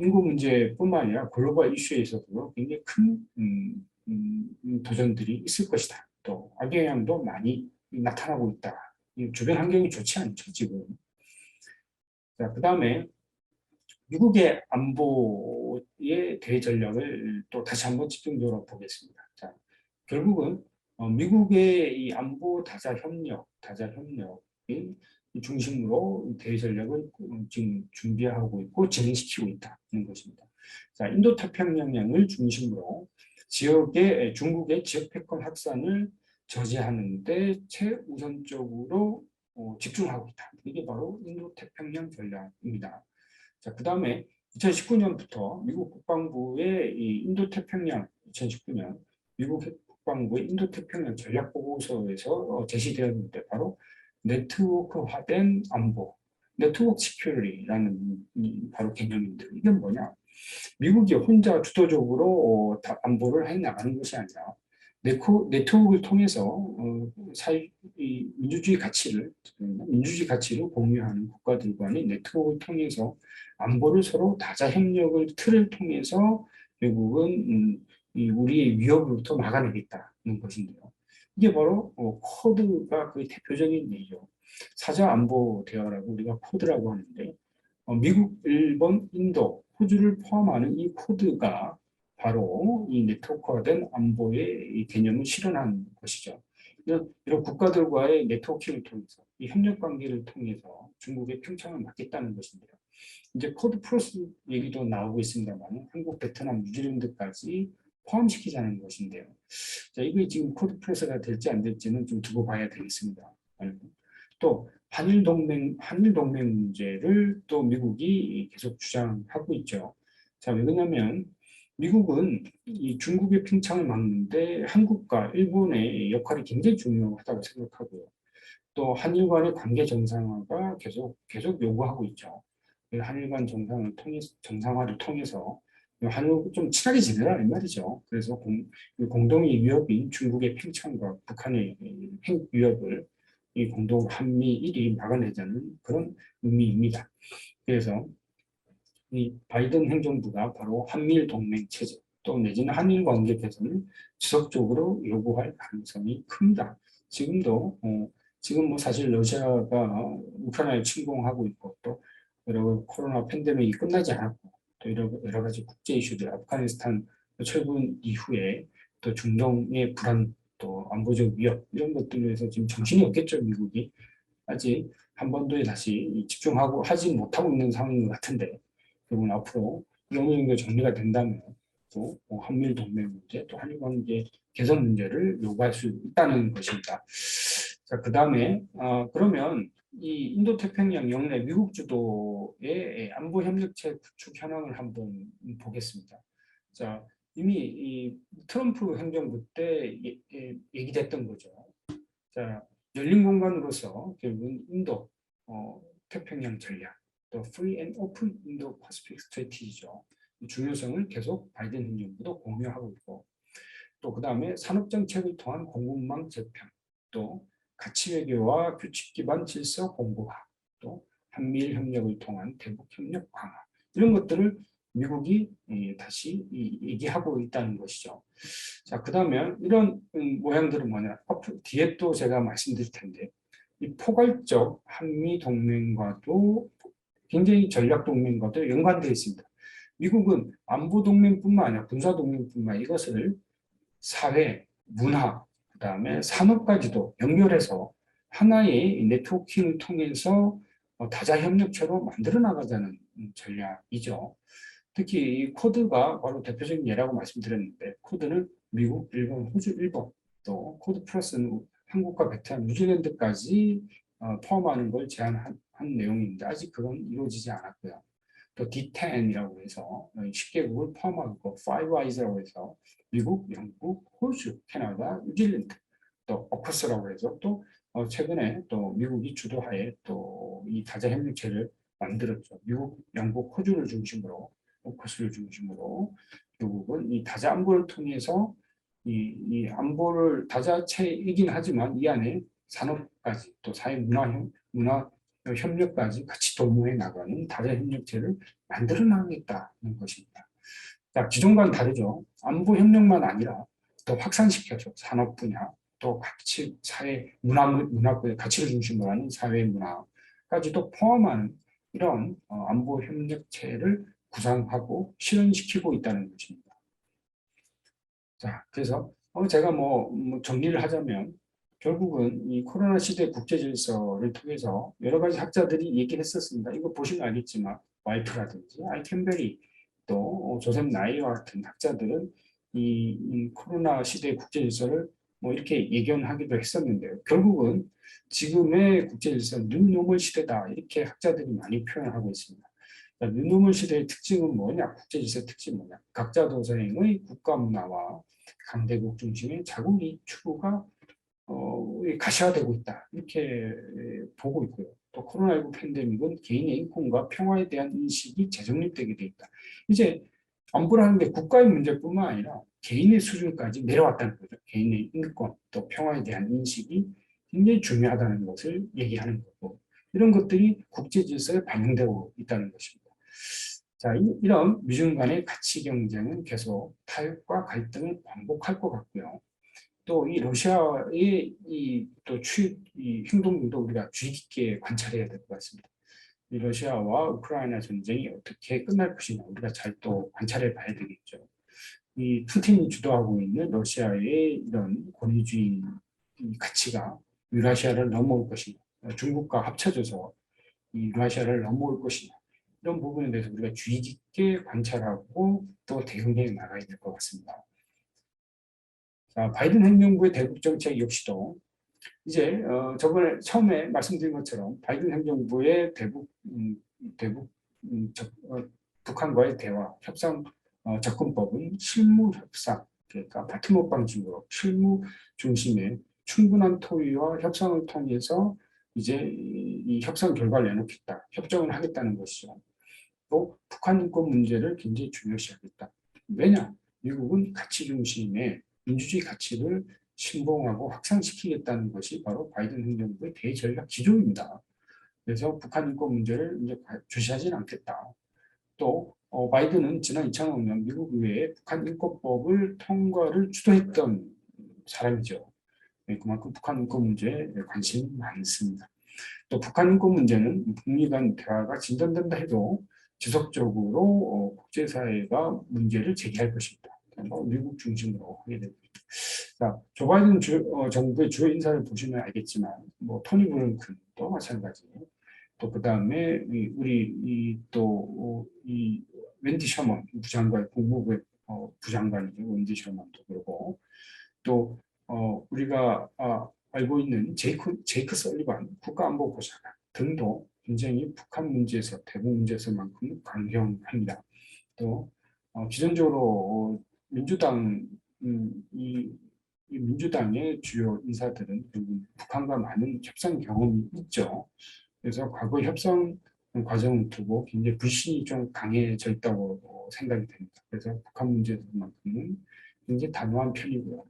인구 문제뿐만 아니라 글로벌 이슈에 있어서도 굉장히 큰 도전들이 있을 것이다. 또 악영향도 많이 나타나고 있다. 이 주변 환경이 좋지 않죠, 지금. 자, 그 다음에 미국의 안보의 대전략을 또 다시 한번 집중적으로 보겠습니다. 자, 결국은 미국의 이 안보 다자 협력인 중심으로 대전략을 지금 준비하고 있고 진행시키고 있다는 것입니다. 자, 인도太平洋을 중심으로 지역의 중국의 지역 패권 확산을 저지하는 데 최우선적으로 집중하고 있다. 이게 바로 인도太平洋전략입니다. 자, 그 다음에 2019년부터 미국 국방부의 이 인도태평양 2019년 미국 국방부의 인도태평양 전략보고서에서 제시되었는데 바로 네트워크화된 안보, 네트워크 시큐리티라는 바로 개념인데 이게 뭐냐? 미국이 혼자 주도적으로 안보를 해 나가는 것이 아니라 네트워크를 통해서 민주주의 가치를 공유하는 국가들 간의 네트워크를 통해서 안보를 서로 다자 협력을 틀을 통해서 결국은 우리의 위협으로부터 막아내겠다는 것인데요. 이게 바로 코드가 그 대표적인 예죠. 사자 안보 대화라고 우리가 코드라고 하는데 미국, 일본, 인도, 호주를 포함하는 이 코드가 바로 이 네트워크화된 안보의 이 개념을 실현한 것이죠. 이런 국가들과의 네트워킹을 통해서 이 협력 관계를 통해서 중국의 평창을 막겠다는 것인데요. 이제 코드 플러스 얘기도 나오고 있습니다만 한국, 베트남, 뉴질랜드까지 포함시키자는 것인데요. 자, 이게 지금 코드 플러스가 될지 안 될지는 좀 두고 봐야 되겠습니다. 또 한일 동맹 문제를 또 미국이 계속 주장하고 있죠. 자, 왜 그러냐면 미국은 이 중국의 팽창을 막는데 한국과 일본의 역할이 굉장히 중요하다고 생각하고요. 또 한일 간의 관계 정상화가 계속 요구하고 있죠. 한일 간 정상화를 통해서 한일 좀 친하게 지내라 이 말이죠. 그래서 공동의 위협인 중국의 팽창과 북한의 위협을 이 공동 한미일이 막아내자는 그런 의미입니다. 그래서 이 바이든 행정부가 바로 한미일 동맹 체제 또 내지는 한일 관계 개선을 지속적으로 요구할 가능성이 큽니다. 지금 뭐 사실 러시아가 우크라이나를 침공하고 있고 또 여러 코로나 팬데믹이 끝나지 않았고 또 여러 가지 국제 이슈들 아프가니스탄 철군 이후에 또 중동의 불안 또 안보적 위협 이런 것들로 해서 지금 정신이 없겠죠 미국이 아직 한반도에 다시 집중하고 하지 못하고 있는 상황인 것 같은데 그리고 앞으로 어느 정도 정리가 된다면 또 한미일 동맹 문제 또 한일 관계 개선 문제를 요구할 수 있다는 것입니다. 자, 그 다음에 그러면 이 인도태평양 영내 미국 주도의 안보 협력체 구축 현황을 한번 보겠습니다. 자, 이미 이 트럼프 행정부 때 얘기됐던 거죠. 자, 열린 공간으로서 결국은 인도 태평양 전략, 또 Free and Open Indo-Pacific Strategy죠. 중요성을 계속 바이든 행정부도 공유하고 있고, 또 그 다음에 산업정책을 통한 공급망 재편, 또 가치 외교와 규칙 기반 질서 공고화, 또 한미일 협력을 통한 대북 협력 강화 이런 것들을 미국이 다시 얘기하고 있다는 것이죠. 자, 그 다음에 이런 모양들은 뭐냐? 뒤에 또 제가 말씀드릴 텐데, 이 포괄적 한미 동맹과도 굉장히 전략 동맹과도 연관되어 있습니다. 미국은 안보 동맹뿐만 아니라 군사 동맹뿐만 아니라 이것을 사회, 문화, 그 다음에 산업까지도 연결해서 하나의 네트워킹을 통해서 다자 협력체로 만들어 나가자는 전략이죠. 특히 이 코드가 바로 대표적인 예라고 말씀드렸는데 코드는 미국, 일본, 호주, 일본 또 코드 플러스는 한국과 베트남, 뉴질랜드까지 포함하는 걸 제안한 내용인데 아직 그건 이루어지지 않았고요. 또 D10이라고 해서 10개국을 포함하고 Five Eyes라고 해서 미국, 영국, 호주, 캐나다, 뉴질랜드 또 오커스라고 해서 또 최근에 또 미국이 주도하에 또 이 다자 협력체를 만들었죠. 미국, 영국, 호주를 중심으로 오커스를 중심으로 결국은 이 다자 안보를 통해서 이 안보를 다자체이긴 하지만 이 안에 산업까지 또 사회 문화 협력까지 같이 도모해 나가는 다른 협력체를 만들어 나가겠다는 것입니다. 자, 기존과는 다르죠. 안보 협력만 아니라 또 확산시켜서 산업 분야, 또 가치, 사회, 문화의 가치를 중심으로 하는 사회 문화까지도 포함하는 이런 안보 협력체를 구상하고 실현시키고 있다는 것입니다. 자, 그래서 제가 뭐 정리를 하자면 결국은 이 코로나 시대 국제 질서를 통해서 여러 가지 학자들이 얘기했었습니다. 이거 보시면 알겠지만 와이프라든지 아이캔베리 또 조셉 나이와 같은 학자들은 이 코로나 시대 국제 질서를 뭐 이렇게 예견하기도 했었는데요. 결국은 지금의 국제 질서는 뉴노멀 시대다 이렇게 학자들이 많이 표현하고 있습니다. 뉴노멀 시대의 특징은 뭐냐? 국제 질서의 특징은 뭐냐? 각자 도생의 국가 문화와 강대국 중심의 자국이 추구가 가시화되고 있다. 이렇게 보고 있고요. 또 코로나19 팬데믹은 개인의 인권과 평화에 대한 인식이 재정립되게 돼 있다. 이제 안보라는 게 국가의 문제뿐만 아니라 개인의 수준까지 내려왔다는 거죠. 개인의 인권, 또 평화에 대한 인식이 굉장히 중요하다는 것을 얘기하는 거고, 이런 것들이 국제 질서에 반영되고 있다는 것입니다. 자, 이런 미중 간의 가치 경쟁은 계속 타협과 갈등을 반복할 것 같고요. 또 이 러시아의 이 행동도 우리가 주의 깊게 관찰해야 될 것 같습니다. 이 러시아와 우크라이나 전쟁이 어떻게 끝날 것이냐 우리가 잘 또 관찰해 봐야 되겠죠. 이 푸틴이 주도하고 있는 러시아의 이런 권위주의 가치가 유라시아를 넘어올 것이냐, 중국과 합쳐져서 이 유라시아를 넘어올 것이냐, 이런 부분에 대해서 우리가 주의 깊게 관찰하고 또 대응해 나가야 될 것 같습니다. 자, 바이든 행정부의 대북 정책 역시도 이제 저번에 처음에 말씀드린 것처럼 바이든 행정부의 대북 북한과의 대화 협상 접근법은 실무 협상 그러니까 파트너 방식으로 실무 중심의 충분한 토의와 협상을 통해서 이제 이 협상 결과를 내놓겠다 협정을 하겠다는 것이죠. 또 북한 인권 문제를 굉장히 중요시하겠다. 왜냐? 미국은 가치 중심의 민주주의 가치를 신봉하고 확산시키겠다는 것이 바로 바이든 행정부의 대전략 기조입니다. 그래서 북한 인권 문제를 이제 주시하지는 않겠다. 또 바이든은 지난 2005년 미국 의회에 북한 인권법을 통과를 주도했던 사람이죠. 그만큼 북한 인권 문제에 관심이 많습니다. 또 북한 인권 문제는 북미 간 대화가 진전된다 해도 지속적으로 국제사회가 문제를 제기할 것입니다. 미국 중심으로 하게 됩니다. 자, 조 바이든 정부의 주요 인사를 보시면 알겠지만, 뭐 토니 블링컨도 마찬가지. 또 그 다음에 우리 이 웬디 셔먼 부장관 국무부 부장관이죠. 웬디 셔먼도 그러고 또 우리가 알고 있는 제이크 설리반 국가안보보좌관 등도 굉장히 북한 문제에서 대북 문제에서만큼 강경합니다. 또 기존적으로 민주당 이 민주당의 주요 인사들은 북한과 많은 협상 경험이 있죠. 그래서 과거 협상 과정을 두고 굉장히 불신이 좀 강해져 있다고 생각이 됩니다. 그래서 북한 문제만큼은 굉장히 단호한 편이고요.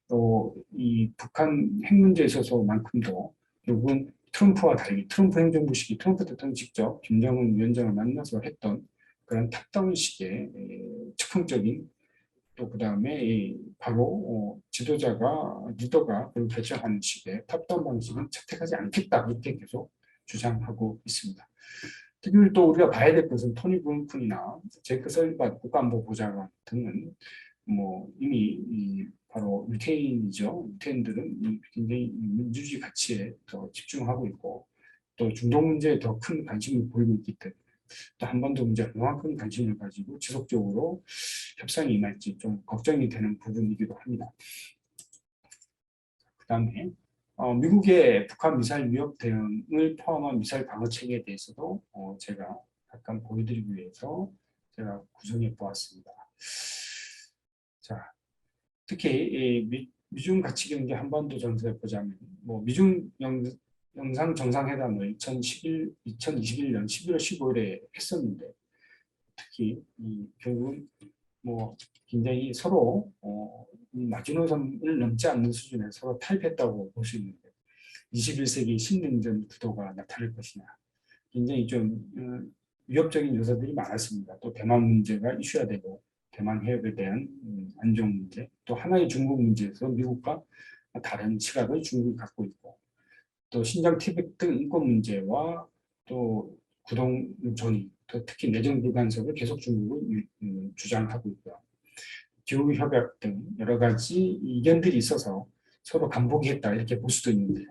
또 이 북한 핵 문제에 있어서만큼도 결국은 트럼프와 다르게 트럼프 행정부 시기 트럼프 대통령 직접 김정은 위원장을 만나서 했던 그런 탑다운식의 즉흥적인 또 그다음에 바로 지도자가 리더가 그걸 결정하는 식의 탑다운 방식은 채택하지 않겠다 이렇게 계속 주장하고 있습니다. 특히 또 우리가 봐야 될 것은 토니 블링컨이나 제이크 설리반 국가안보보좌관 등은 뭐 이미 바로 유태인이죠. 유태인들은 굉장히 민주주의 가치에 더 집중하고 있고 또 중동 문제에 더 큰 관심을 보이고 있기 때문에 또 한반도 문제에 그만큼 관심을 가지고 지속적으로 협상이 임할지 좀 걱정이 되는 부분이기도 합니다. 그 다음에 미국의 북한 미사일 위협 대응을 포함한 미사일 방어 체계에 대해서도 제가 약간 보여드리기 위해서 제가 구성해 보았습니다. 자, 특히 미중 가치 경제 한반도 정세를 보자면 뭐 미중 영상 정상회담을 2021년 11월 15일에 했었는데 특히 결국 뭐 굉장히 서로 마지노선을 넘지 않는 수준에 서로 타협했다고 볼 수 있는데 21세기 신냉전 구도가 나타날 것이냐. 굉장히 좀 위협적인 요소들이 많았습니다. 또 대만 문제가 이슈가 되고 대만 해협에 대한 안정 문제, 또 하나의 중국 문제에서 미국과 다른 시각을 중국이 갖고 있고, 또 신장 티벳 등 인권 문제와 또 구동 존의, 또 특히 내정 불간섭을 계속 중국은 주장하고 있고요. 기후 협약 등 여러 가지 이견들이 있어서 서로 간복했다 이렇게 볼 수도 있는데요.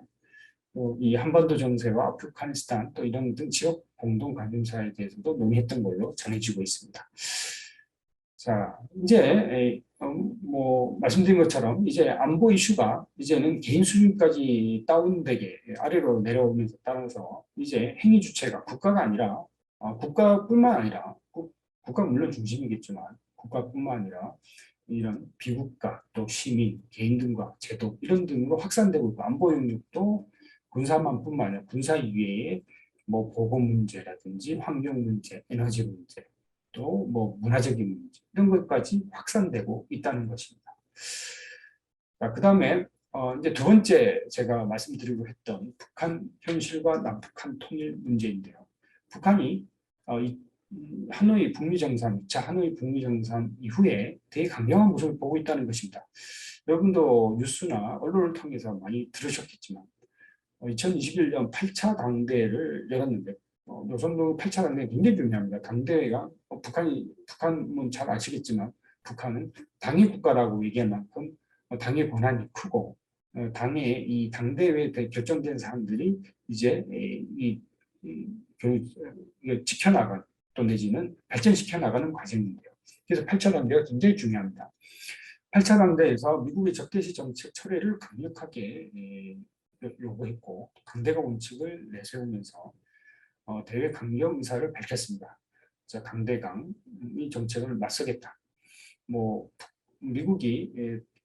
이 한반도 정세와 아프가니스탄 또 이런 등 지역 공동 관심사에 대해서도 논의했던 걸로 전해지고 있습니다. 자, 이제 뭐 말씀드린 것처럼 이제 안보 이슈가 이제는 개인 수준까지 다운되게 아래로 내려오면서 따라서 이제 행위 주체가 국가가 아니라 국가뿐만 아니라 국가 물론 중심이겠지만 국가뿐만 아니라 이런 비국가 또 시민 개인 등과 제도 이런 등으로 확산되고 있고 안보 영역도 군사만뿐만 아니라 군사 이외에 뭐 보건 문제라든지 환경 문제, 에너지 문제 또 뭐 문화적인 문제 이런 것까지 확산되고 있다는 것입니다. 그 다음에 이제 두 번째 제가 말씀드리고 했던 북한 현실과 남북한 통일 문제인데요. 북한이 하노이 북미 정상, 2차 하노이 북미 정상 이후에 되게 강경한 모습을 보고 있다는 것입니다. 여러분도 뉴스나 언론을 통해서 많이 들으셨겠지만 2021년 8차 당대회를 열었는데 노선도 8차 당대회 굉장히 중요합니다. 당대회가 북한은 잘 아시겠지만 북한은 당의 국가라고 얘기할 만큼 당의 권한이 크고 당의 이 당대회에 결정된 사람들이 이제 지켜나가는 또 내지는 발전시켜 나가는 과정인데요. 그래서 8차 당대회가 굉장히 중요합니다. 8차 당대회에서 미국의 적대시 정책 철회를 강력하게 요구했고 강대강 원칙을 내세우면서 대외 강경 의사를 밝혔습니다. 자, 강대강이 정책을 맞서겠다. 뭐 미국이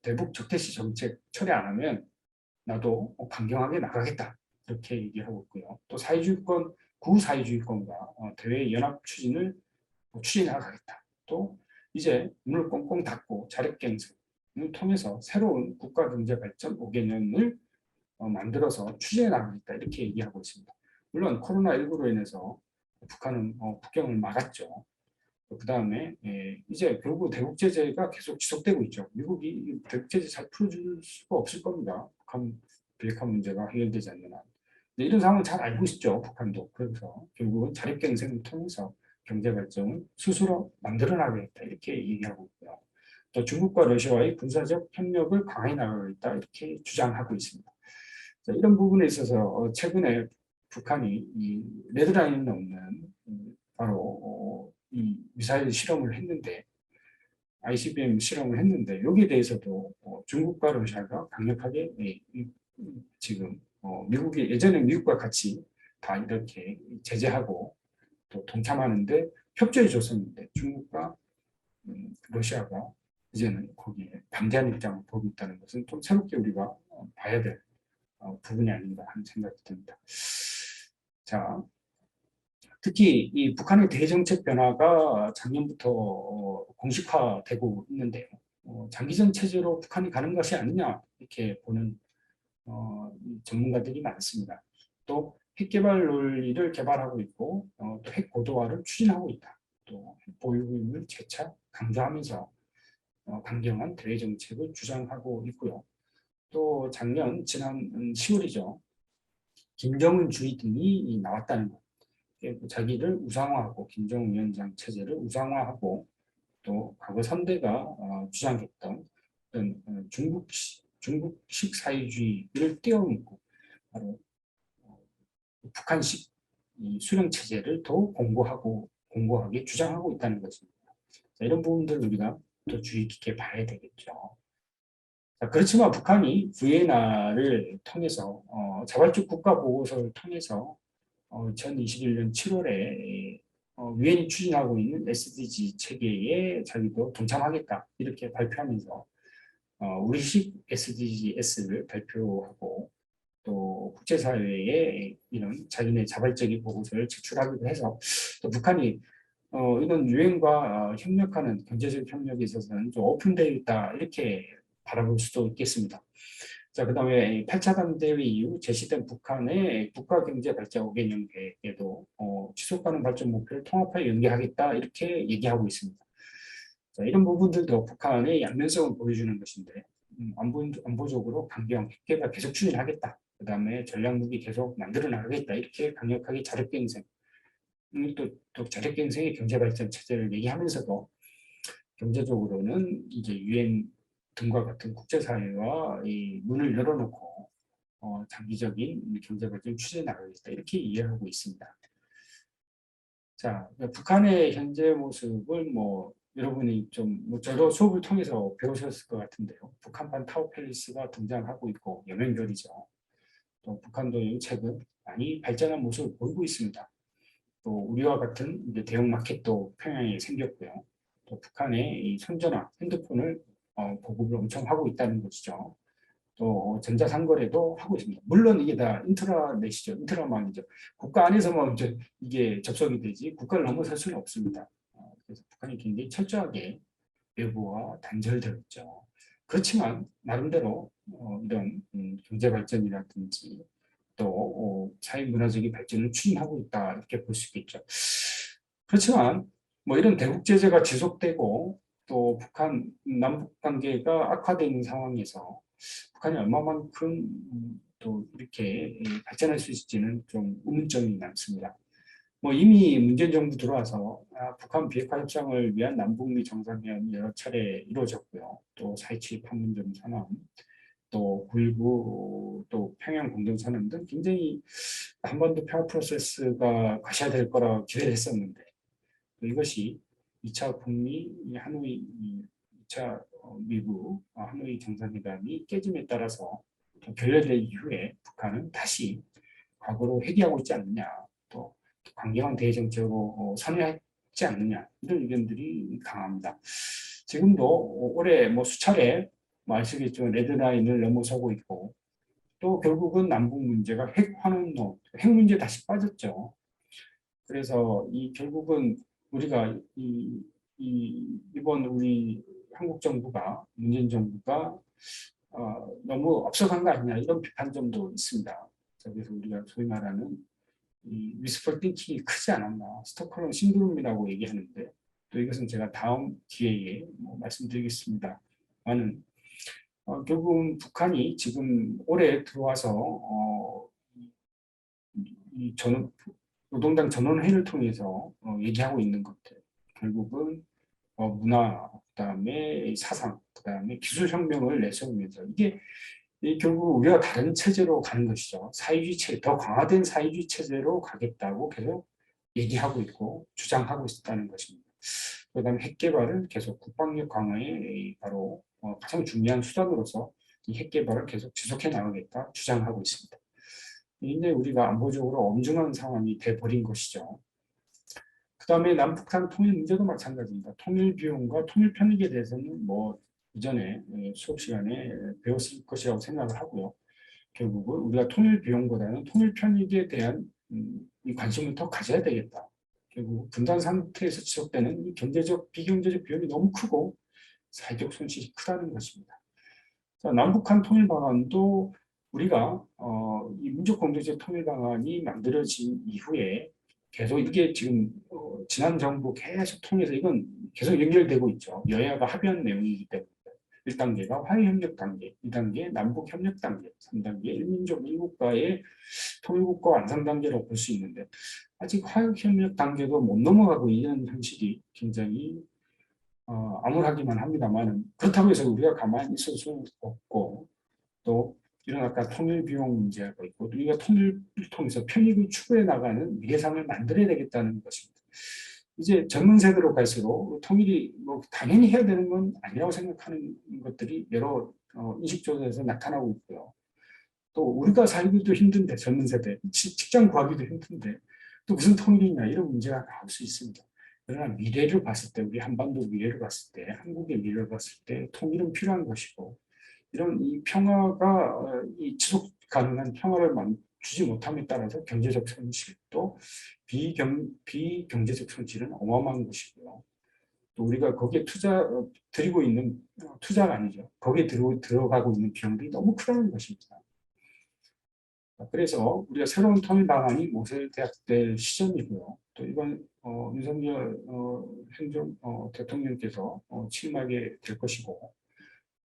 대북 적대시 정책 철회 안 하면 나도 강경하게 나가겠다 이렇게 얘기하고 있고요. 또 사회주의권 구사회주의권과 대외 연합 추진을 추진해 나가겠다. 또 이제 문을 꽁꽁 닫고 자력갱생을 통해서 새로운 국가 경제 발전 5개년을 만들어서 추진해 나가겠다 이렇게 얘기하고 있습니다. 물론 코로나19로 인해서 북한은 북경을 막았죠. 그 다음에 이제 결국 대북 제재가 계속 지속되고 있죠. 미국이 대북 제재 잘 풀어줄 수가 없을 겁니다. 북한 비핵화 문제가 해결되지 않는 한. 이런 상황을 잘 알고 있죠. 북한도. 그래서 결국은 자립갱생을 통해서 경제 발전을 스스로 만들어 나가겠다 이렇게 얘기하고 있고요. 또 중국과 러시아와의 군사적 협력을 강화해 나가겠다 이렇게 주장하고 있습니다. 자, 이런 부분에 있어서 최근에 북한이 이 레드라인은 없는 바로 이 미사일 실험을 했는데 ICBM 실험을 했는데 여기에 대해서도 중국과 러시아가 강력하게 지금 미국이 예전에 미국과 같이 다 이렇게 제재하고 또 동참하는데 협조해 줬었는데 중국과 러시아가 이제는 거기에 반대하는 입장을 보고 있다는 것은 좀 새롭게 우리가 봐야 될 부분이 아닌가 하는 생각이 듭니다. 자, 특히 이 북한의 대정책 변화가 작년부터 공식화되고 있는데요. 장기전 체제로 북한이 가는 것이 아니냐 이렇게 보는 전문가들이 많습니다. 또 핵개발 논리를 개발하고 있고 또 핵고도화를 추진하고 있다. 또 보유국을 재차 강조하면서 강경한 대외 정책을 주장하고 있고요. 또 지난 10월이죠. 김정은 주의 등이 나왔다는 것. 자기를 우상화하고 김정은 위원장 체제를 우상화하고 또 과거 3대가 주장했던 어떤 중국식 사회주의를 띄워놓고 바로 북한식 수령 체제를 더 공고하게 주장하고 있다는 것입니다. 자, 이런 부분들 우리가 또 주의 깊게 봐야 되겠죠. 자, 그렇지만 북한이 비엔나를 통해서 자발적 국가보고서를 통해서 2021년 7월에 유엔이 추진하고 있는 SDG 체계에 자기도 동참하겠다 이렇게 발표하면서 우리식 SDGs를 발표하고 또 국제사회에 이런 자기네 자발적인 보고서를 제출하기도 해서 또 북한이 이런 유엔과 협력하는 경제적 협력에 있어서는 좀 오픈되어 있다 이렇게 바라볼 수도 있겠습니다. 자, 그다음에 8차 대회 이후 제시된 북한의 국가경제 발전 5개년 계획에도 지속 가능 발전 목표를 통합하여 연계하겠다 이렇게 얘기하고 있습니다. 자, 이런 부분들도 북한의 양면성을 보여주는 것인데 안보적으로 강경 핵개발 계속 추진하겠다. 그다음에 전략무기 계속 만들어 나가겠다. 이렇게 강력하게 자력갱생 또 자력갱생의 경제발전 체제를 얘기하면서도 경제적으로는 이제 유엔 등과 같은 국제사회와 이 문을 열어놓고 장기적인 경제발전 추진해 나가겠다 이렇게 이해하고 있습니다. 자, 북한의 현재 모습을 뭐 여러분이 좀뭐 저도 수업을 통해서 배우셨을 것 같은데요. 북한판 타워팰리스가 등장하고 있고 여명결이죠. 또 북한도 최근 많이 발전한 모습을 보이고 있습니다. 또 우리와 같은 이제 대형 마켓도 평양에 생겼고요. 또 북한의 이 손전화, 핸드폰을 보급을 엄청 하고 있다는 것이죠. 또 전자상거래도 하고 있습니다. 물론 이게 다 인트라넷이죠. 인트라망이죠. 국가 안에서만 이제 이게 접속이 되지 국가를 넘어설 수는 없습니다. 그래서 북한이 굉장히 철저하게 외부와 단절되어 있죠. 그렇지만 나름대로 이런 경제 발전이라든지 또 사회 문화적인 발전을 추진하고 있다 이렇게 볼 수 있겠죠. 그렇지만 뭐 이런 대북 제재가 지속되고 또 북한 남북 관계가 악화되는 상황에서 북한이 얼마만큼 또 이렇게 발전할 수 있을지는 좀 의문점이 남습니다. 뭐 이미 문재인 정부 들어와서 북한 비핵화 협상을 위한 남북미 정상회담이 여러 차례 이루어졌고요. 또 4.27 판문점 선언, 또 9.19, 또 평양 공동선언 등 굉장히 한반도 평화 프로세스가 가셔야될 거라고 기대를 했었는데 이것이 2차 북미 하노이 2차 미국 하노이 정상회담이 깨짐에 따라서 결렬된 이후에 북한은 다시 과거로 회귀하고 있지 않느냐 또 강경한 대외 정책으로 선회하지 않느냐 이런 의견들이 강합니다. 지금도 올해 뭐 수차례 아시겠지만 레드라인을 넘어서고 있고 또 결국은 남북 문제가 핵 환원론, 핵 문제 다시 빠졌죠. 그래서 이 결국은 우리가 이번 우리 한국 정부가 문재인 정부가 너무 앞서간 거 아니냐 이런 비판점도 있습니다. 그래서 우리가 소위 말하는 이 위스퍼 띵킹이 크지 않았나 스톡홀름 신드롬이라고 얘기하는데 또 이것은 제가 다음 기회에 뭐 말씀드리겠습니다만은 결국은 북한이 지금 올해 들어와서 이 노동당 전원회의를 통해서 얘기하고 있는 것들 결국은 문화 그다음에 사상 그다음에 기술혁명을 내세우면서 이게 결국 우리가 다른 체제로 가는 것이죠. 사회주의 체제, 더 강화된 사회주의 체제로 가겠다고 계속 얘기하고 있고 주장하고 있다는 것입니다. 그다음에 핵 개발을 계속 국방력 강화에 바로 가장 중요한 수단으로서 이 핵 개발을 계속 지속해 나가겠다 주장하고 있습니다. 이제 우리가 안보적으로 엄중한 상황이 돼버린 것이죠. 그다음에 남북한 통일 문제도 마찬가지입니다. 통일 비용과 통일 편익에 대해서는 뭐 이전에 수업 시간에 배웠을 것이라고 생각을 하고요. 결국은 우리가 통일 비용보다는 통일 편익에 대한 이 관심을 더 가져야 되겠다. 결국 분단 상태에서 지속되는 이 경제적, 비경제적 비용이 너무 크고 사회적 손실이 크다는 것입니다. 자, 남북한 통일 방안도 우리가 이 민족 공동체 통일 방안이 만들어진 이후에 계속 이게 지금 지난 정부 계속 통해서 이건 계속 연결되고 있죠. 여야가 합의한 내용이기 때문에 1단계가 화해협력 단계, 2단계 남북협력 단계, 3단계 일민족 일국가의 통일국가 완성 단계로 볼 수 있는데 아직 화해협력 단계도 못 넘어가고 있는 현실이 굉장히 암울하기만 합니다만 그렇다고 해서 우리가 가만히 있을 수는 없고 또 이런 아까 통일 비용 문제가 있고 우리가 통일을 통해서 편익을 추구해 나가는 미래상을 만들어야 되겠다는 것입니다. 이제 젊은 세대로 갈수록 통일이 뭐 당연히 해야 되는 건 아니라고 생각하는 것들이 여러 인식조사에서 나타나고 있고요. 또 우리가 살기도 힘든데 젊은 세대 직장 구하기도 힘든데 또 무슨 통일이냐 이런 문제가 나올 수 있습니다. 그러나 미래를 봤을 때 우리 한반도 미래를 봤을 때 한국의 미래를 봤을 때 통일은 필요한 것이고 이런 이 평화가 이 지속 가능한 평화를 주지 못함에 따라서 경제적 손실 또 비경제적 손실은 어마어마한 것이고요. 또 우리가 거기에 드리고 있는 투자가 아니죠. 거기에 들어가고 있는 비용들이 너무 크다는 것입니다. 그래서 우리가 새로운 통일 방안이 모색될 시점이고요. 또 이번 윤석열 대통령께서 취임하게 될 것이고,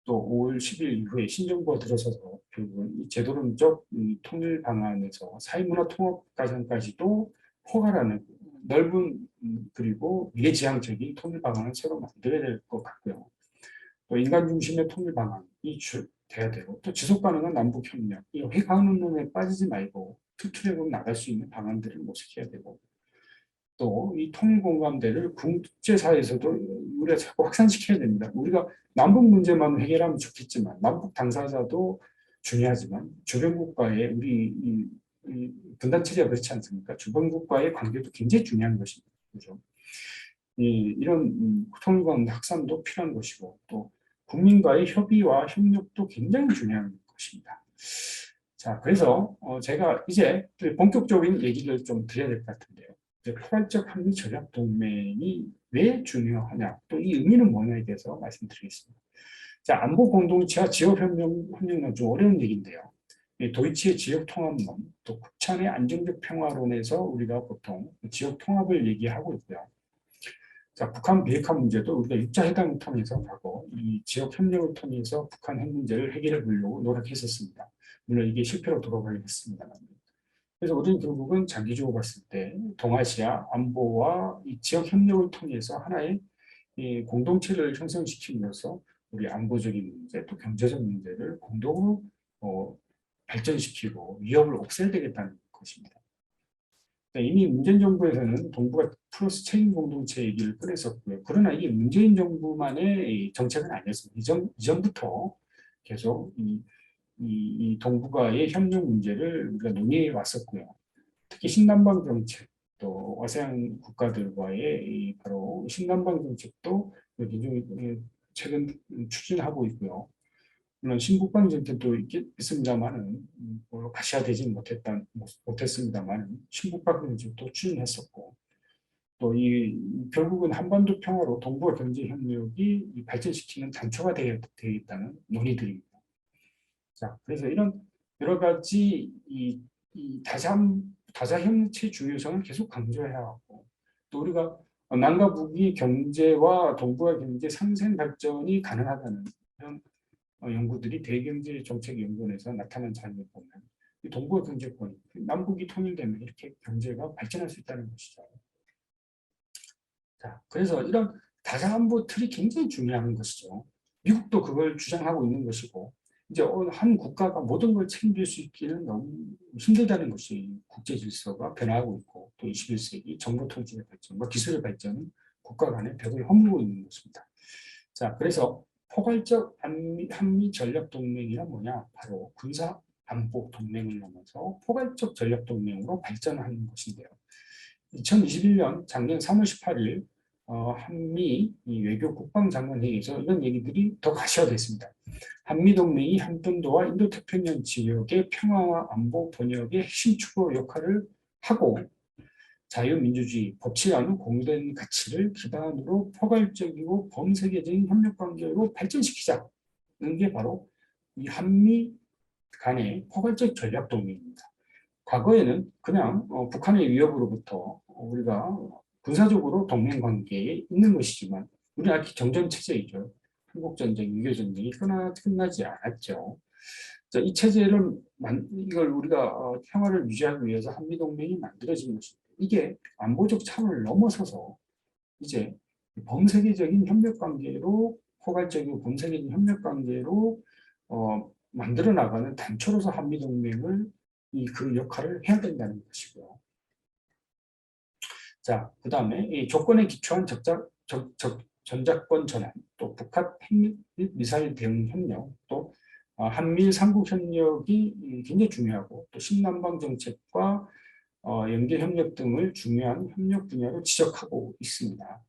또 5월 10일 이후에 신정부가 들어서서 결국은 이 제도론적 통일 방안에서 사회문화 통합 과정까지도 포괄하는 넓은 그리고 미래지향적인 통일 방안을 새로 만들어야 될 것 같고요. 또 인간 중심의 통일 방안이 돼야 되고, 또 지속 가능한 남북 협력, 이 회강론에 빠지지 말고 툴툴하고 나갈 수 있는 방안들을 모색해야 되고, 또 이 통일 공감대를 국제사회에서도 우리가 자꾸 확산시켜야 됩니다. 우리가 남북 문제만 해결하면 좋겠지만, 남북 당사자도 중요하지만 주변 국가의 우리 이 분단 체제가 그렇지 않습니까? 주변 국가의 관계도 굉장히 중요한 것입니다. 그죠? 이런 통일관 확산도 필요한 것이고, 또 국민과의 협의와 협력도 굉장히 중요한 것입니다. 자, 그래서 제가 이제 본격적인 얘기를 좀 드려야 될 것 같은데요. 포괄적 한미 전략 동맹이 왜 중요하냐, 또 이 의미는 뭐냐에 대해서 말씀드리겠습니다. 자, 안보 공동체와 지역 협력은 좀 어려운 얘기인데요. 도이치의 지역 통합론, 또 국찬의 안정적 평화론에서 우리가 보통 지역 통합을 얘기하고 있고요. 자, 북한 비핵화 문제도 우리가 6자 회담을 통해서 하고, 이 지역 협력을 통해서 북한 핵 문제를 해결해 보려고 노력했었습니다. 물론 이게 실패로 돌아가긴 했습니다만. 그래서 우리는 결국은 장기적으로 봤을 때 동아시아 안보와 이 지역 협력을 통해서 하나의 이 공동체를 형성시킴으로써 우리 안보적인 문제, 또 경제적 문제를 공동으로 발전시키고 위협을 없애야 되겠다는 것입니다. 이미 문재인 정부에서는 동북아 플러스 책임 공동체 얘기를 꺼냈었고요. 그러나 이게 문재인 정부만의 정책은 아니었습니다. 이전부터 계속 이 동북아의 협력 문제를 우리가 논의해 왔었고요. 특히 신남방 정책, 또 아세안 국가들과의 바로 신남방 정책도 굉장히 최근 추진하고 있고요. 물론 신북방 정책도 있습니다만은 물론 가시화되지는 못했습니다만 신북방 정책도 추진했었고, 또 결국은 한반도 평화로 동북아 경제 협력이 발전시키는 단초가 되겠다는 논의들입니다. 자, 그래서 이런 여러 가지 다자 협력체의 중요성을 계속 강조해야 하고, 또 우리가 남과 북이 경제와 동북아 경제 상생 발전이 가능하다는 이런 연구들이 대경제정책연구원에서 나타난 자료를 보면 이 동북아 경제권, 남북이 통일되면 이렇게 경제가 발전할 수 있다는 것이죠. 자, 그래서 이런 다자안보 틀이 굉장히 중요한 것이죠. 미국도 그걸 주장하고 있는 것이고, 이제 한 국가가 모든 걸 책임질 수 있기는 너무 힘들다는 것이 국제 질서가 변화하고 있고, 또 21세기 정보 통치의 발전과 기술의 발전은 국가 간의 벽을 허물고 있는 것입니다. 자, 그래서 포괄적 한미 전략 동맹이란 뭐냐? 바로 군사 안보 동맹을 넘어서 포괄적 전략 동맹으로 발전하는 것인데요. 2021년 작년 3월 18일 한미 외교 국방장관 회의에서 이런 얘기들이 더 가시화됐습니다. 한미동맹이 한반도와 인도태평양 지역의 평화와 안보 번역의 핵심 축으로 역할을 하고, 자유민주주의, 법치라는 공유된 가치를 기반으로 포괄적이고 범세계적인 협력관계로 발전시키자는 게 바로 이 한미 간의 포괄적 전략동맹입니다. 과거에는 그냥 북한의 위협으로부터 우리가 군사적으로 동맹 관계에 있는 것이지만, 우리는 아직 정전체제이죠. 한국전쟁, 유교전쟁이 끝나지 않았죠. 자, 이 체제를 이걸 우리가 평화를 유지하기 위해서 한미동맹이 만들어진 것입니다. 이게 안보적 차원을 넘어서서 이제 범세계적인 협력관계로, 포괄적이고 범세계적인 협력관계로 만들어 나가는 단초로서 한미동맹을 그 역할을 해야 된다는 것이고요. 자, 그 다음에 이 조건에 기초한 전작권 전환, 또 북한 핵 미사일 대응 협력, 또 한미일 삼국 협력이 굉장히 중요하고, 또 신남방 정책과 연계 협력 등을 중요한 협력 분야로 지적하고 있습니다.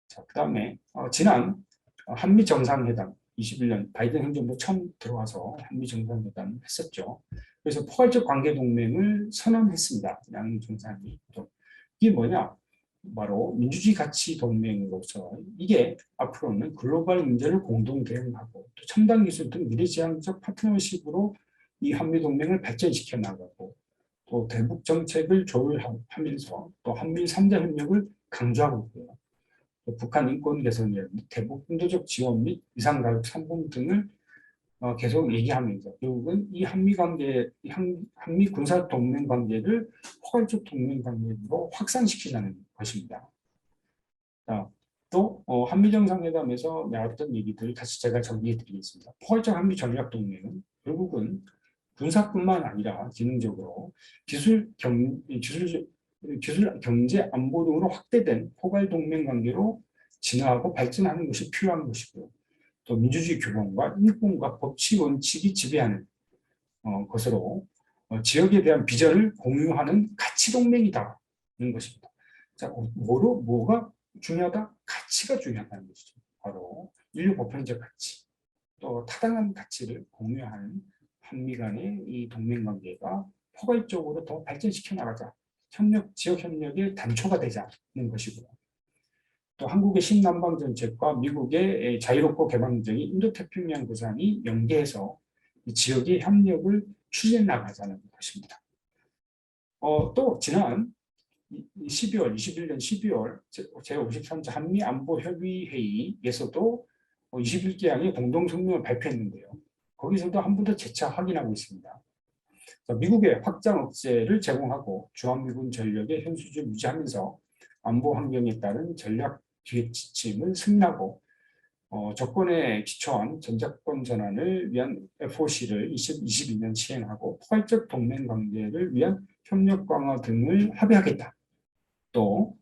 자, 그 다음에 지난 한미 정상회담 21년 바이든 행정부 처음 들어와서 한미 정상회담 했었죠. 그래서 포괄적 관계 동맹을 선언했습니다. 양정 정상이. 이게 뭐냐? 바로 민주주의 가치 동맹으로서 이게 앞으로는 글로벌 문제를 공동 대응하고 또 첨단 기술 등 미래지향적 파트너십으로 이 한미 동맹을 발전시켜 나가고 또 대북 정책을 조율하면서 또 한미 3자 협력을 강조하고 있고요. 또 북한 인권 개선이라든지 대북 인도적 지원 및 이상가족 3분 등을 계속 얘기하면서 결국은 이 한미 관계, 한미 군사 동맹 관계를 포괄적 동맹 관계로 확산시키자는 것입니다. 또 한미 정상회담에서 나왔던 얘기들 다시 제가 정리해드리겠습니다. 포괄적 한미 전략 동맹은 결국은 군사뿐만 아니라 기능적으로 기술, 경제, 안보 등으로 확대된 포괄 동맹 관계로 진화하고 발전하는 것이 필요한 것이고요. 또 민주주의 규범과 인권과 법치 원칙이 지배하는 것으로 지역에 대한 비전을 공유하는 가치 동맹이다는 것입니다. 자, 뭐가 중요하다? 가치가 중요하다는 것이죠. 바로 인류 보편적 가치, 또 타당한 가치를 공유하는 한미 간의 이 동맹 관계가 포괄적으로 더 발전시켜 나가자. 지역 협력의 단초가 되자는 것이고요. 또 한국의 신남방 정책과 미국의 자유롭고 개방적인 인도태평양 구상이 연계해서 이 지역의 협력을 추진해 나가자는 것입니다. 또 지난 12월, 21년 12월 제53차 한미안보협의회의에서도 21개항의 공동성명을 발표했는데요. 거기서도 한 번 더 재차 확인하고 있습니다. 미국의 확장 억제를 제공하고 주한미군 전력의 현수를 유지하면서 안보 환경에 따른 전략 기획 지침을 승인하고 조건에 기초한 전작권 전환을 위한 FOC를 2022년 시행하고 포괄적 동맹 관계를 위한 협력 강화 등을 합의하겠다. 또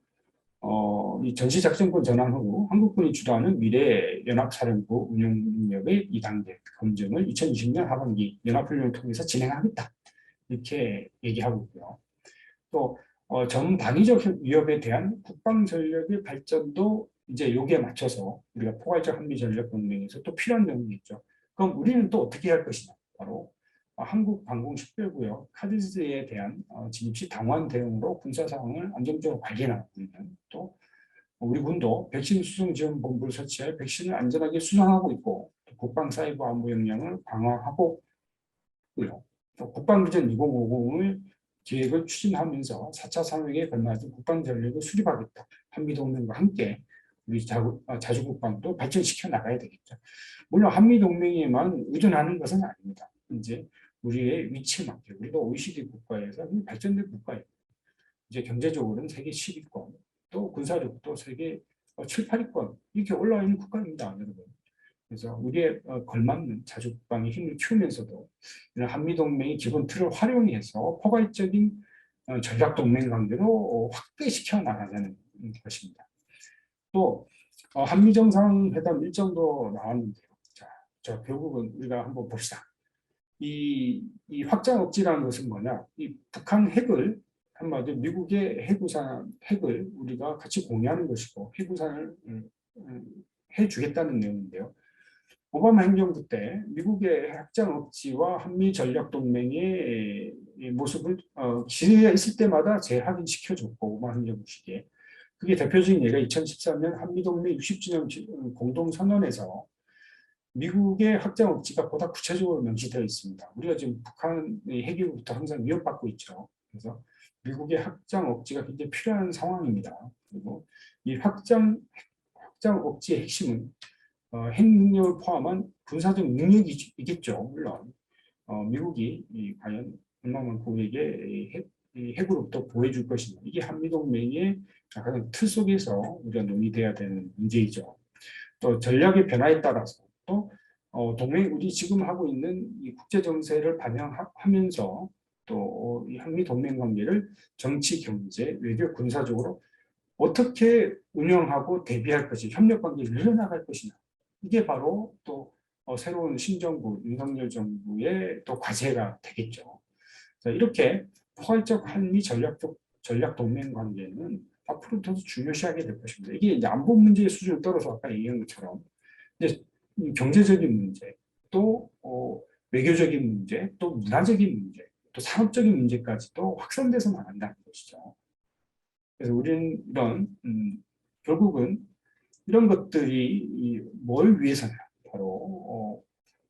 이 전시작전권 전환 후 한국군이 주도하는 미래 연합사령부 운영 능력의 2단계 검증을 2020년 하반기 연합훈련을 통해서 진행하겠다. 이렇게 얘기하고 있고요. 또 전방위적 위협에 대한 국방 전력의 발전도 이제 여기에 맞춰서 우리가 포괄적 한미 전략 동맹에서 또 필요한 내용이 있죠. 그럼 우리는 또 어떻게 할 것이냐? 바로 한국 방공 식별구역 카드스에 대한 진입 시 당환 대응으로 군사 상황을 안정적으로 관리하고 있는 또 우리 군도 백신 수송 지원 본부를 설치해 백신을 안전하게 수송하고 있고 국방 사이버 안보 역량을 강화하고 있고요. 또 국방비전 2050을 계획을 추진하면서 4차 산업에 걸맞은 국방 전력을 수립하겠다. 한미동맹과 함께 우리 자주국방도 발전시켜 나가야 되겠죠. 물론 한미동맹에만 의존하는 것은 아닙니다. 이제 우리의 위치에 맞게 우리가 OECD 국가에서 발전된 국가예요. 이제 경제적으로는 세계 10위권, 또 군사력도 세계 7, 8위권 이렇게 올라와 있는 국가입니다, 여러분. 그래서 우리의 걸맞는 자주국방의 힘을 키우면서도 한미동맹의 기본 틀을 활용해서 포괄적인 전략동맹 관계로 확대시켜 나가자는 것입니다. 또 한미정상회담 일정도 나왔는데요. 자, 결국은 우리가 한번 봅시다. 이 확장 억지라는 것은 뭐냐? 이 북한 핵을 한마디로 미국의 핵을 우리가 같이 공유하는 것이고 핵우산을 해주겠다는 내용인데요. 오바마 행정부 때 미국의 확장 억지와 한미 전략 동맹의 모습을 기회가 있을 때마다 재확인시켜줬고 오바마 행정부 시기에 그게 대표적인 예가 2013년 한미동맹 60주년 공동선언에서 미국의 확장 억지가 보다 구체적으로 명시되어 있습니다. 우리가 지금 북한의 핵으로부터 항상 위협받고 있죠. 그래서 미국의 확장 억지가 굉장히 필요한 상황입니다. 그리고 이 확장 억지의 핵심은 핵 능력을 포함한 군사적 능력이겠죠. 물론 미국이 과연 얼마만큼 우리에게 핵으로부터 보호해줄 것이냐. 이게 한미동맹의 가장 틀 속에서 우리가 논의돼야 되는 문제이죠. 또 전략의 변화에 따라서 또 동맹 우리 지금 하고 있는 이 국제 정세를 반영하면서 또 이 한미 동맹 관계를 정치, 경제, 외교, 군사적으로 어떻게 운영하고 대비할 것이 협력 관계를 늘려나갈 것이냐. 이게 바로 또 새로운 신정부, 윤석열 정부의 또 과제가 되겠죠. 자, 이렇게 포괄적 한미 전략 동맹 관계는 앞으로 더 중요시하게 될 것입니다. 이게 이제 안보 문제의 수준을 떨어서 아까 얘기한 것처럼 이제 경제적인 문제, 또 외교적인 문제, 또 문화적인 문제, 또 산업적인 문제까지도 확산돼서 나간다는 것이죠. 그래서 우리는 이런 결국은 이런 것들이 뭘 위해서냐? 바로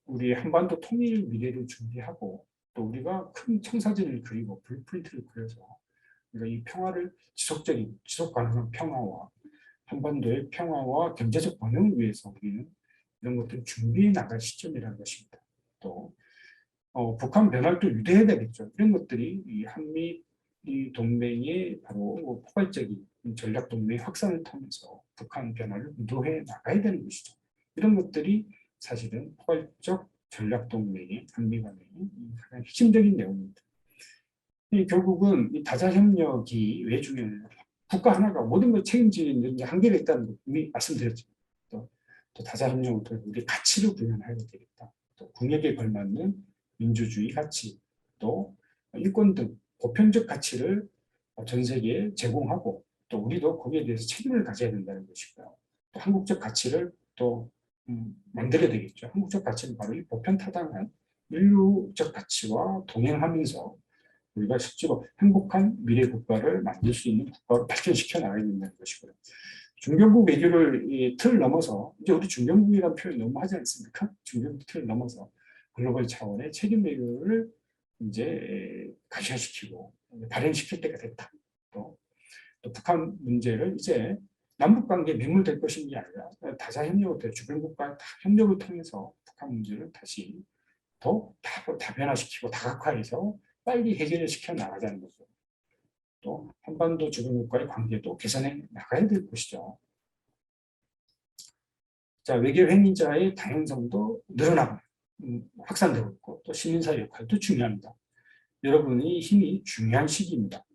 우리 한반도 통일 미래를 준비하고 또 우리가 큰 청사진을 그리고 블루프린트를 그려서 우리가 이 평화를 지속적인 지속 가능한 평화와 한반도의 평화와 경제적 번영을 위해서 우리는 이런 것들을 준비해 나갈 시점이라는 것입니다. 또 북한 변화를 또 유도해야 되겠죠. 이런 것들이 이 한미 이 동맹의 바로 포괄적인 전략 동맹 확산을 통해서 북한 변화를 유도해 나가야 되는 것이죠. 이런 것들이 사실은 포괄적 전략 동맹의 한미 간의 가장 핵심적인 내용입니다. 결국은 이 다자 협력이 왜 중요하냐? 국가 하나가 모든 걸 책임지는 한계가 있다는 걸 이미 말씀드렸죠. 또 다자 협력을 통해 우리 가치를 구현해야 되겠다. 또 국력에 걸맞는 민주주의 가치, 또 인권 등 보편적 가치를 전 세계에 제공하고 또 우리도 거기에 대해서 책임을 가져야 된다는 것이고요. 또 한국적 가치를 또 만들어야 되겠죠. 한국적 가치는 바로 이 보편타당한 인류적 가치와 동행하면서 우리가 실제로 행복한 미래 국가를 만들 수 있는 국가로 발전시켜 나가야 된다는 것이고요. 중견국 외교를 틀 넘어서 이제 우리 중견국이라는 표현 너무 하지 않습니까? 중견국 틀 넘어서 글로벌 차원의 책임 외교를 이제 가시화시키고 발현시킬 때가 됐다. 또 북한 문제를 이제 남북 관계 매몰될 것인 게 아니라 다자 협력을 주변국과 협력을 통해서 북한 문제를 다시 더 다변화시키고 다각화해서 빨리 해결을 시켜 나가자는 거죠. 또 한반도 주변국과의 관계도 개선해 나가야 될 것이죠. 자, 외교 행위자의 다양성도 늘어나고 확산되고 있고 또 시민사회 역할도 중요합니다. 여러분이 힘이 중요한 시기입니다.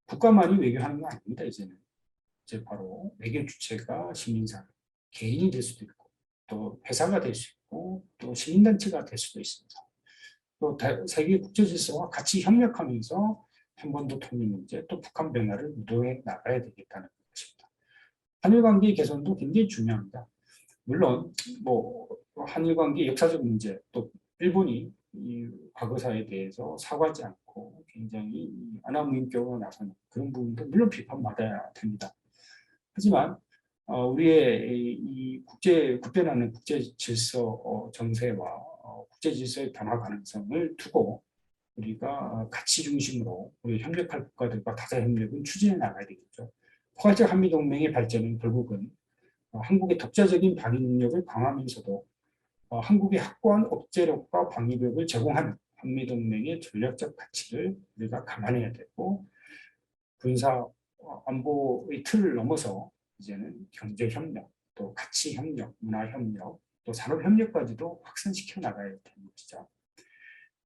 국가만이 외교하는 건 아닙니다. 이제 바로 외교 주체가 시민사회, 개인이 될 수도 있고 또 회사가 될 수 있고 또 시민단체가 될 수도 있습니다. 또 세계 국제 질서와 같이 협력하면서 한반도 통일 문제 또 북한 변화를 유도해 나가야 되겠다는 것입니다. 한일 관계 개선도 굉장히 중요합니다. 물론 뭐 한일 관계 역사적 문제 또 일본이 이 과거사에 대해서 사과하지 않고 굉장히 안하무인격으로 나서는 그런 부분도 물론 비판받아야 됩니다. 하지만 우리의 이 급변하는 국제 질서 정세와 국제 질서의 변화 가능성을 두고 우리가 가치 중심으로 우리 협력할 국가들과 다자 협력은 추진해 나가야 되겠죠. 포괄적 한미 동맹의 발전은 결국은 한국의 독자적인 방위 능력을 강화하면서도 한국의 확고한 억제력과 방위력을 제공하는 한미 동맹의 전략적 가치를 우리가 감안해야 되고 군사 안보의 틀을 넘어서 이제는 경제 협력, 또 가치 협력, 문화 협력, 또 산업 협력까지도 확산시켜 나가야 되는 것이죠.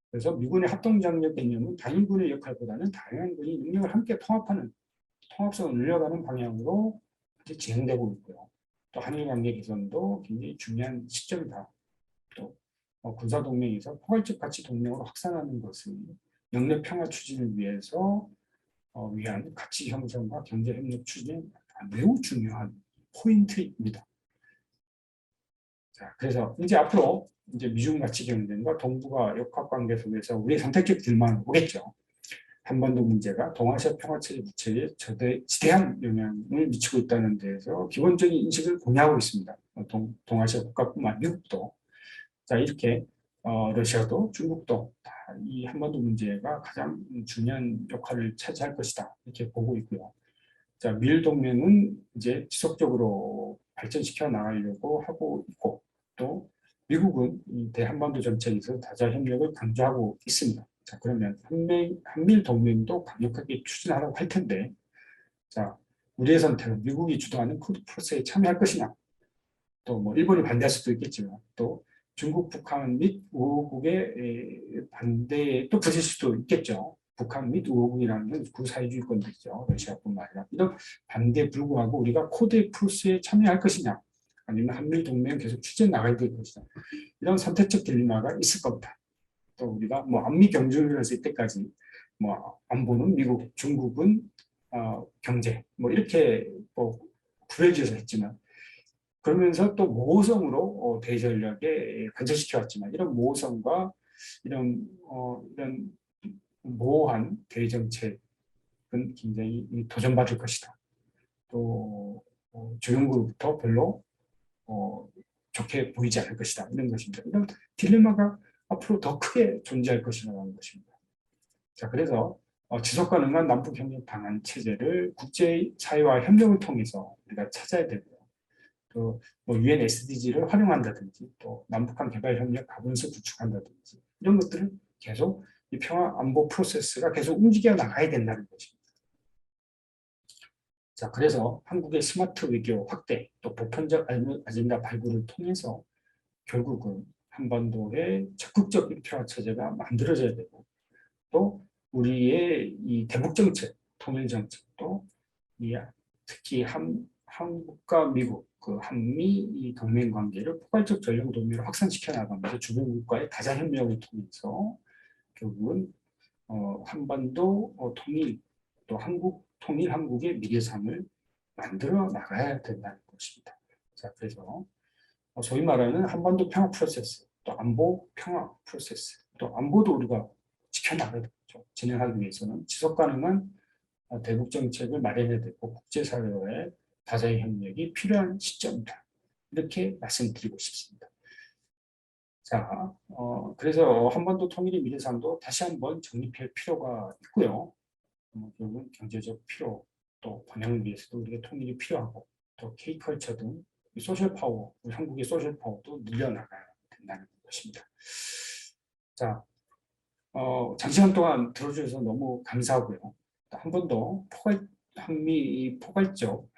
그래서 미군의 합동장력 개념은 단일군의 역할보다는 다양한 군이 능력을 함께 통합하는 통합성을 늘려가는 방향으로 진행되고 있고요. 또 한일 관계 개선도 굉장히 중요한 시점이다. 또 군사동맹에서 포괄적 가치 동맹으로 확산하는 것은 영내 평화 추진을 위해서 위한 가치 형성과 경제 협력 추진에 매우 중요한 포인트입니다. 자, 그래서 이제 앞으로 이제 미중 가치 경쟁과 동북아 역학 관계 속에서 우리의 선택적 딜레마는 오겠죠. 한반도 문제가 동아시아 평화체제 부채에 지대한 영향을 미치고 있다는 데에서 기본적인 인식을 공유하고 있습니다. 동아시아 국가뿐만 미국도. 자, 이렇게 러시아도 중국도 다 이 한반도 문제가 가장 중요한 역할을 차지할 것이다. 이렇게 보고 있고요. 자, 미일 동맹은 이제 지속적으로 발전시켜 나가려고 하고 있고 또 미국은 이 대한반도 정책에서 다자 협력을 강조하고 있습니다. 자, 그러면 한미일 동맹도 강력하게 추진하라고 할 텐데 자, 우리의 선택은 미국이 주도하는 코드 프로세스에 참여할 것이냐 또 뭐 일본이 반대할 수도 있겠지만 또 중국, 북한 및 우호국의 반대에 또 부딪힐 수도 있겠죠. 북한 및 우호국이라는 구사회주의권들이죠. 러시아뿐만 아니라 이런 반대에 불구하고 우리가 코드 프로세스에 참여할 것이냐 아니면 한미일 동맹 계속 추진해 나가야 될 것이냐 이런 선택적 딜레마가 있을 겁니다. 또 우리가 뭐 안미 경중을 했을 때까지 뭐 안보는 미국, 중국은 경제 뭐 이렇게 뭐 구별지어서 했지만 그러면서 또 모호성으로 대전략에 관철시켜 왔지만 이런 모호성과 이런 모호한 대정책은 굉장히 도전받을 것이다. 또 주변국부터 별로 좋게 보이지 않을 것이다. 이런 것입니다. 이런 딜레마가 앞으로 더 크게 존재할 것이라는 것입니다. 자, 그래서 지속 가능한 남북 협력 방안 체제를 국제사회와 협력을 통해서 우리가 찾아야 되고요. 또뭐 유엔 SDG를 활용한다든지 또 남북한 개발 협력 가분수 구축한다든지 이런 것들을 계속 이 평화 안보 프로세스가 계속 움직여 나가야 된다는 것입니다. 자, 그래서 한국의 스마트 외교 확대 또 보편적 아젠다 발굴을 통해서 결국은 한반도의 적극적 평화 체제가 만들어져야 되고 또 우리의 이 대북 정책, 통일 정책도 특히 한국과 미국 그 한미 이 동맹 관계를 포괄적 전략 동맹으로 확산시켜 나가면서 주변국과의 다자 협력을 통해서 결국은 한반도 통일 또 한국의 미래상을 만들어 나가야 된다는 것입니다. 자, 그래서 소위 말하는 한반도 평화 프로세스, 또 안보 평화 프로세스, 또 안보도 우리가 지켜나가야 되죠. 진행하기 위해서는 지속 가능한 대북 정책을 마련해야 되고 국제사회와의 다자의 협력이 필요한 시점이다. 이렇게 말씀드리고 싶습니다. 자, 그래서 한반도 통일의 미래상도 다시 한번 정립할 필요가 있고요. 결국은 경제적 필요, 또 번영을 위해서도 우리가 통일이 필요하고, 또 K컬처 등 소셜 파워, 우리 한국의 소셜 파워도 늘려나가야 된다는 것입니다. 자, 장시간 동안 들어주셔서 너무 감사하고요. 한 번 더 한미 포괄적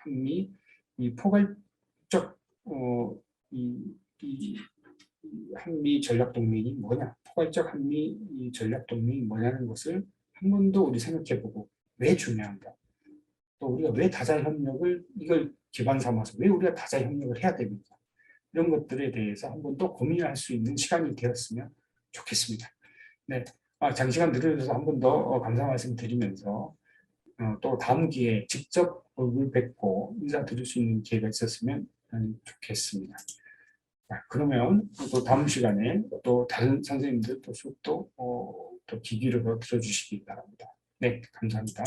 이 한미 전략 동맹이 뭐냐, 포괄적 한미 전략 동맹이 뭐냐는 것을 한 번 더 우리 생각해보고 왜 중요한가, 또 우리가 왜 다자 협력을 이걸 기반 삼아서 왜 우리가 다자 협력을 해야 됩니까? 이런 것들에 대해서 한 번 더 고민할 수 있는 시간이 되었으면 좋겠습니다. 네, 장시간 들어주셔서 한 번 더 감사 말씀드리면서 또 다음 기회에 직접 얼굴 뵙고 인사드릴 수 있는 기회가 있었으면 좋겠습니다. 자, 그러면 또 다음 시간에 또 다른 선생님들 또 수업도 또 귀 기울여 들어주시기 바랍니다. 네, 감사합니다.